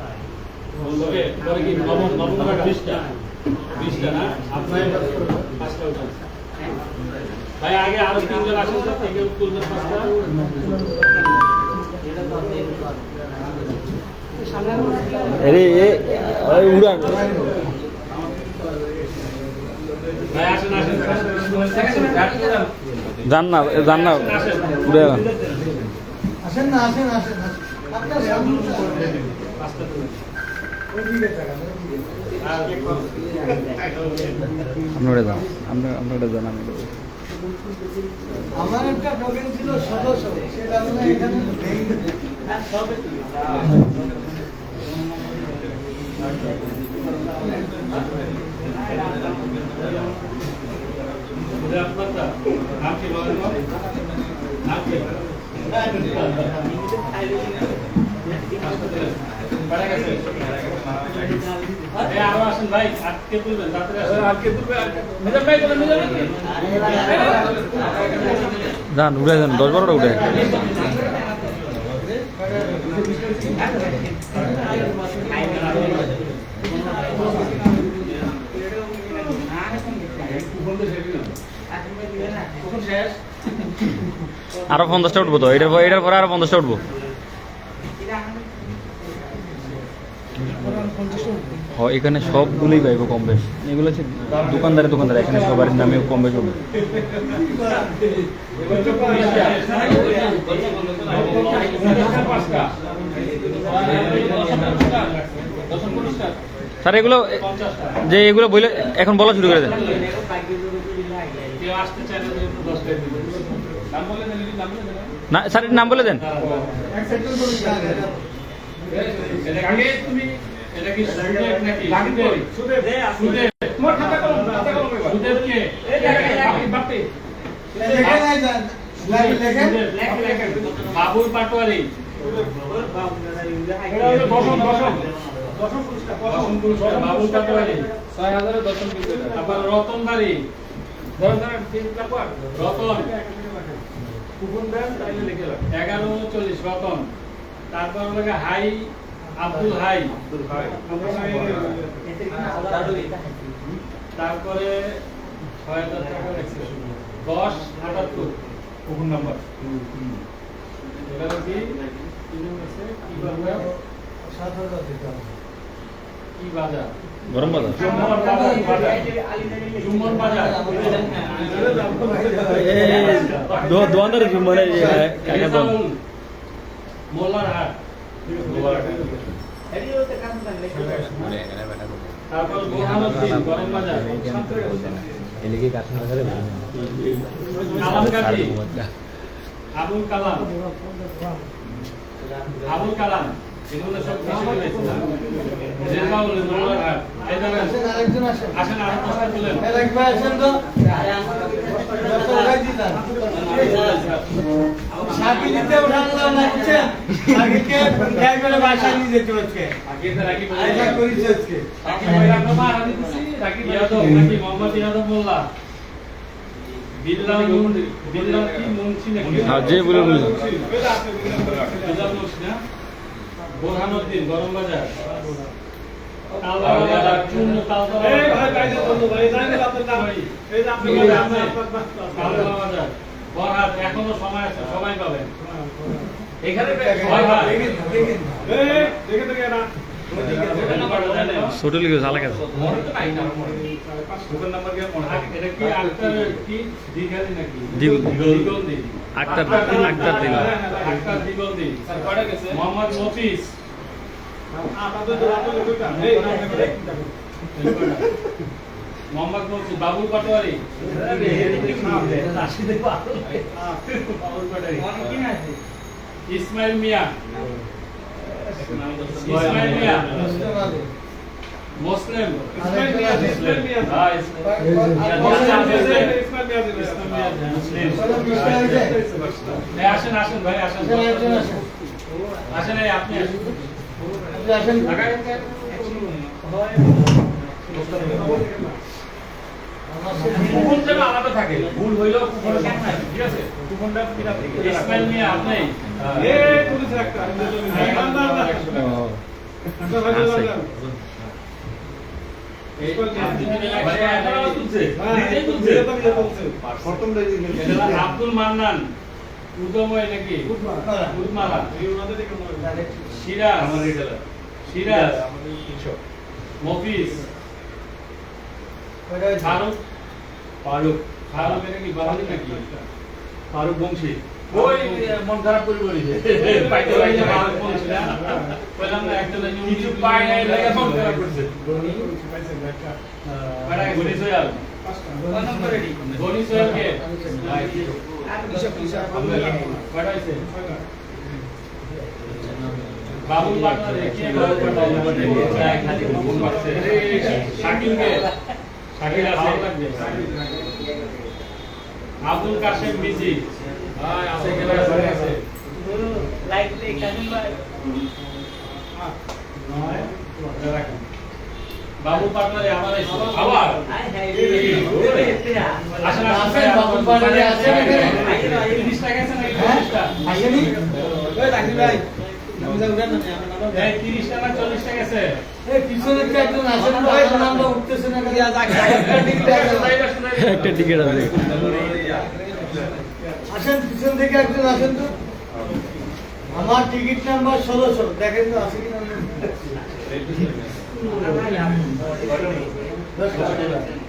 নবম 20টা না আপনার 5টা উঠান ভাই আগে আরো তিনজন আসেন থেকে তুলবেন 5টা
উড়ান
ভাই আসেন
যান না উড়ে যান
আসেন না আপনার সামনে
5টা তুলবেন
আপনারা যান আপনারা যান আমি
আমার একটা টোকেন ছিল 1700 সেটা আমরা এখানে
আপনারটা নাম কি বলেন নাম কি আরো আসেন ভাই আজকে তুলবেন আজকে তুলবেন
যান উড়ে যান 10-12টা উঠে আরো 50টা উঠবো তো এটার পরে আরো 50টা উঠবো এখানে সবগুলোই পাইবো কম বেশ এগুলো হচ্ছে দোকানদার এখানে সবার নামে কম বেশ হবে স্যার এগুলো যে এগুলো বলে এখন বলা শুরু করে দেন না স্যার এর নাম বলে দেন
এটা কি সুদেব নাকি সুদেব তোমার খাতা কলম সুদেব কে বাপি বাবুর পাটোয়ারি বাবুর পাটোয়ারি 6000 দশম আবার রতন বাড়ি রতন
কুপন দেন তাইলে লিখে রাখেন।
1139 রতন। তারপর লাগে হাই আব্দুল হাই। তারপরে 6000 টাকা রাখছে 1078
কুপন নাম্বার
এবারে কি কি বাজার?
7,000 দিতে হবে।
কি বাজার?
গরম বাজার
জুম্মন বাজার।
দোকানদারের মানে কাকা দোকান
মোল্লার হাট। তারপর বোরহানুদ্দিন গরম বাজার। কালাম কাজী আবুল কালাম এগুলো সব কিছু রেলবাউল মোল্লার হাট। এই জায়গায়
আরেকজন আসেন।
আসেন আরো প্রশ্ন তুলেন।
একবার আসেন তো। সাথী দিতে উঠানো না বুঝছেন? আগেকে গাই করে বাসায় নিয়ে যেতে হচ্ছে।
আগে তো রাখি
আইসা করেছে আজকে।
রাখি ভাইরা তো মারা দিতেছি রাখি ইয়াদব নাকি মোহাম্মদ ইয়াদব মোল্লা বিল্লাহ কি মুন্সি নাকি
হ্যাঁ যে বলে বলে
বিল্লাহ মুন্সি না বোরহানুদ্দিন গরম বাজার তালতলা বাজার চূর্ণ তালতলা
এই ভাই কাইদে বন্ধু ভাই জানেন আপনার নাম এই যে আপনি
তালতলা বাজার বরহাট এখনো সময় আছে সময় পাবেন
এখানে দেখে দেখে না
ছোট লিখে জ্বালা গেছে
এটা কি আক্তার কি দিঘালি নাকি
দিগলদি। আক্তার দিল
আক্তার দিগলদি মোহাম্মদ মফিজ মোহাম্মদ মফিজ বাবুল পাটোয়ারি ইসমাইল মিয়া মুসলিম আসেন আসেন ভাই আসেন আসেন এই আপনি আসেন কুপনটা আলাদা থাকে ভুল হইলেও কুপন ঠিক আছে কুপনটা ইসমাইল মিয়া আপনি
পুলিশ একটা
আব্দুল মান্নান উদময় নাকি উদমালা সিরাজ মফিজ ফারুক এটা কি বাঙালি নাকি ফারুক বংশী ওই মন খারাপ করে বলিছে পাইতে পাইতে ফারুক বংশী না বললাম না একটা কিছু পাই নাই লাগে মন খারাপ করছে মানে গনি সোয়াল গনি সোয়াল কে পড়াইছে বাবুল পাটনার কে বাবুল পাটনার খালি বাবুল পাটছে শাকিল কে শাকিল আছে আব্দুল কাশেম বিজি হাই আছে গেলা আছে লাইট তে কাজিম ভাই নয় রাখুন বাবুল পাটনারে আমার এই আবার আসেন আসেন বাবুল পাটনারে আছে এখানে 30 টাকা আছে নাকি 40 টাকা আসেনি ওই রাখি ভাই নামটা উঠান না এই 30 টাকা 40 টাকা আছে এই পিছনে কি একজন আসেন ভাই নামটা উঠতেছে না কি আজ
একটা টিকিট আছে
আসেন পিছন থেকে একজন আসেন তো আমার টিকিট নাম্বার 1600 দেখেন তো আছে কি না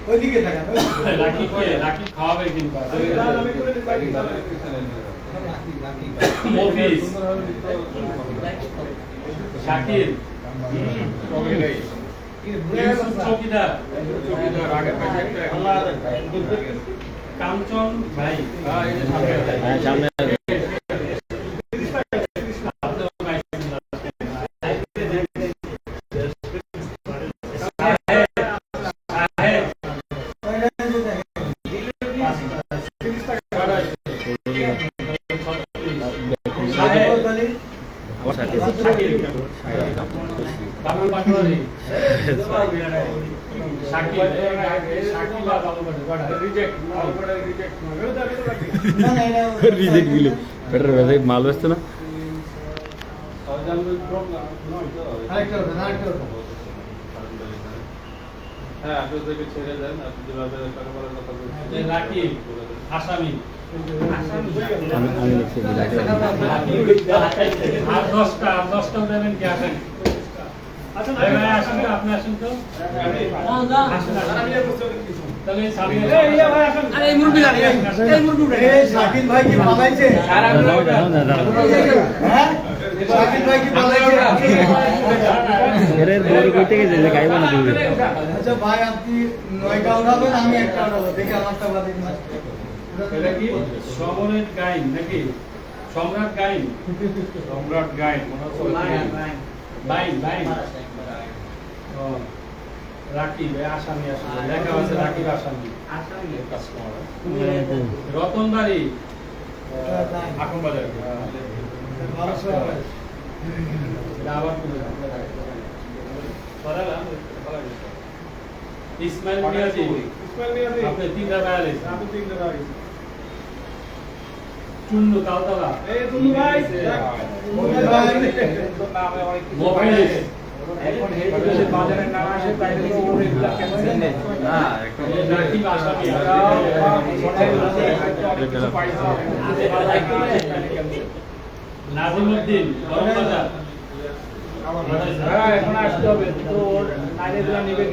ওইদিকে থাকেন
লাকি খাওয়াবে কিন্তু মফিজ শাকির চৌকিদার কাঞ্চন ভাই
সামনে
পাটোয়ারি সাকিব সাকিব আর বাবুল পাটোয়ারি রিজেক্ট
রিজেক্ট দিল বেটার বেটার মাল বেচতো না
হ্যাঁ আপনি ওদেরকে ছেড়ে দেন, আপনি যেভাবে টাকা পয়সার কথা বলছেন।
রাকিব আসামি
আমি লিখছি
আর 10টা দেবেন কি আসেন আচ্ছা ভাই আসেন তো আপনি আসেন তো তাহলে সামনে
আরে এই মুরগি জানি এই মুরগি এই শাকিল ভাই কি পালাইছে হ্যাঁ শাকিল ভাই কি পালাইছে
এর বড় কইতে গেছে যে গাইব না দিবে
আচ্ছা ভাই আপনি 9টা উঠাবেন আমি একটা উঠাবো দেখি আমারটা বাদে না
এটা কি সমরের গাইন নাকি সম্রাট গাইন সম্রাট গাইন মনে হচ্ছে বাইন বাইন ও রাকিব আসামি আসলে লেখা আছে রাকিব আসামি রতনবাড়ি এখন বাজার আবার ইসমাইল মিয়াজি আপনি 3টা বায়ালিস চুন্নু তালতলা মোবাইল এখন বাজারের নাম আসে তাই রাকিব আসামি নাজিমউদ্দিন বড়বাজার এখন আসতে হবে তো নারীগুলা নিবে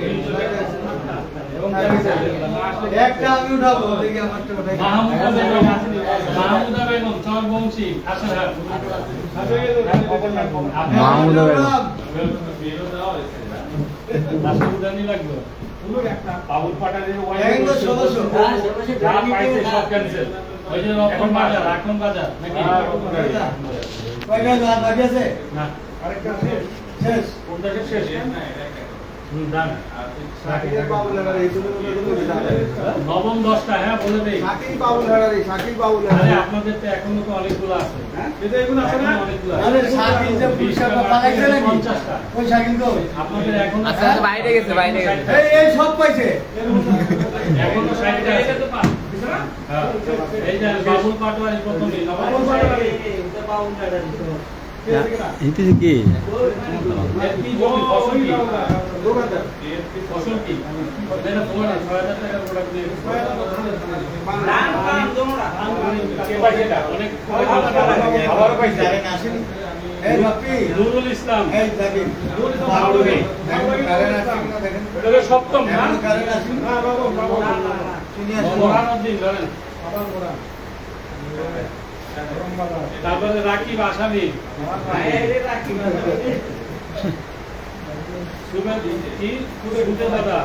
একটা আমি উঠাবো দেখি আমারটা উঠাই
মাহমুদা বেগম চরবংশী আসার
মাহমুদা বেগম
নাসিরুদ্দানি লাগবে বাবুল পাটারের
এই তো সদস্য
যা পাইছে সব ক্যান্সেল ওই যে রকম বাজার রাখুন বাজার নাকি
কয়টা লাভ বাকি আছে
না
আরেকটা শেষ
কোনটা শেষ দাম
শাকিলের বাবুল লাগারে এইগুলো
নবম 10টা হ্যাঁ বলে দেই
শাকিল বাবুল লাগারে শাকিল বাবুল
আরে
লাগারে
আপনাদের তো এখনো তো অনেকগুলো আছে
হ্যাঁ
কিন্তু এগুলো আছে না অনেকগুলো আছে
আরে শাকিল যে পুরস্কার পালাইছে নাকি
50টা
ওই শাকিল তো
আপনাদের এখনো
আচ্ছা বাইরে গেছে বাইরে গেছে
এই সব পাইছে
এখনো 60টা আছে তো পান হ্যাঁ এই যে বাবুল পাটোয়ারি প্রথমে নবম পাটোয়ারি
এইতে কি
কি জমি ফসল কি
দোকানদার
ফসল কি এটা ফোন 6000 টাকা প্রোডাক্ট দিয়ে কে পাইছে এটা অনেক
আবার পাইছে আরে আসেনি এই রফি
নুরুল ইসলাম
এই জাকির
বাবুল
কারেন্ট আসেনি না দেখেন
এটা সপ্তম না
কারেন্ট আসেনি না বাবা চিনি আসেনি
মোরানুদ্দিন ধরেন তারপরে রাকিব আসামি দাদা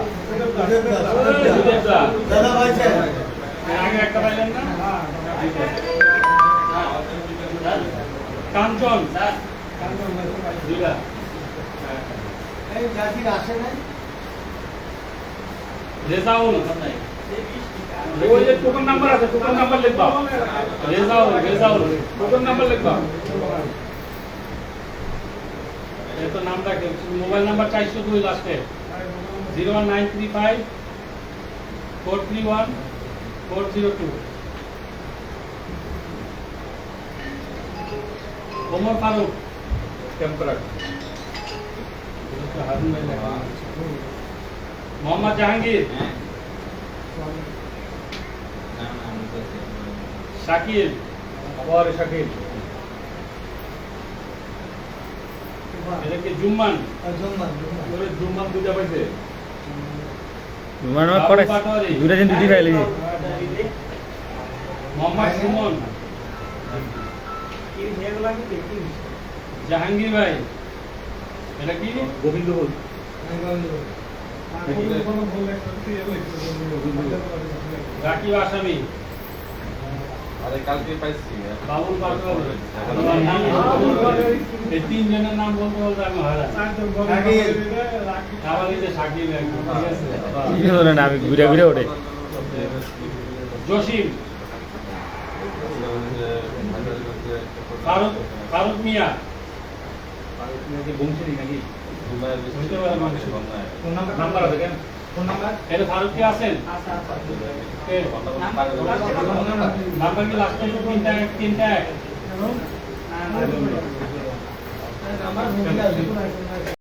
দাদা পাইছে
আগে একটা পাইলেন না কাঞ্চন দুইটা
এই জাকির আসে নাই
রেজাউল ওই যে টোকন নাম্বার আছে টোকন নাম্বার লিখবা রেজাউল টোকন নাম্বার লিখবা এই তো নামটা মোবাইল নাম্বার 402 লাস্টে 01935 431 402 ওমর ফারুক টেম্পারার মোহাম্মদ জাহাঙ্গীর শাকিল और শাকিল এটা কি জুম্মান ওরে জুম্মান দুইটা পাইছে
মানে পড়ে দুটা দিন দুটি পাইলি
মোহাম্মদ সুমন জাহাঙ্গীর ভাই এটা কি গোবিন্দ বল রাকিব আসামি
আরে কালকে পাইছি
বাবুল পাটোয়ারি এই তিনজনের নাম বলতে বলতে আমি হারাই আবার এই যে শাকিল একদম ঠিক আছে
কি হলো না আমি ঘুরে ঘুরে ওঠে
জসিম ফারুক মিয়া বংশী নাকি হইতে পারে মানুষ।
ফোন নাম্বার
নাম্বার আছে কেন?
ফোন নাম্বার
এটা ফারুক কি আছেন? কে? নাম্বার কি লাস্টে 3টা 1?
নাম্বার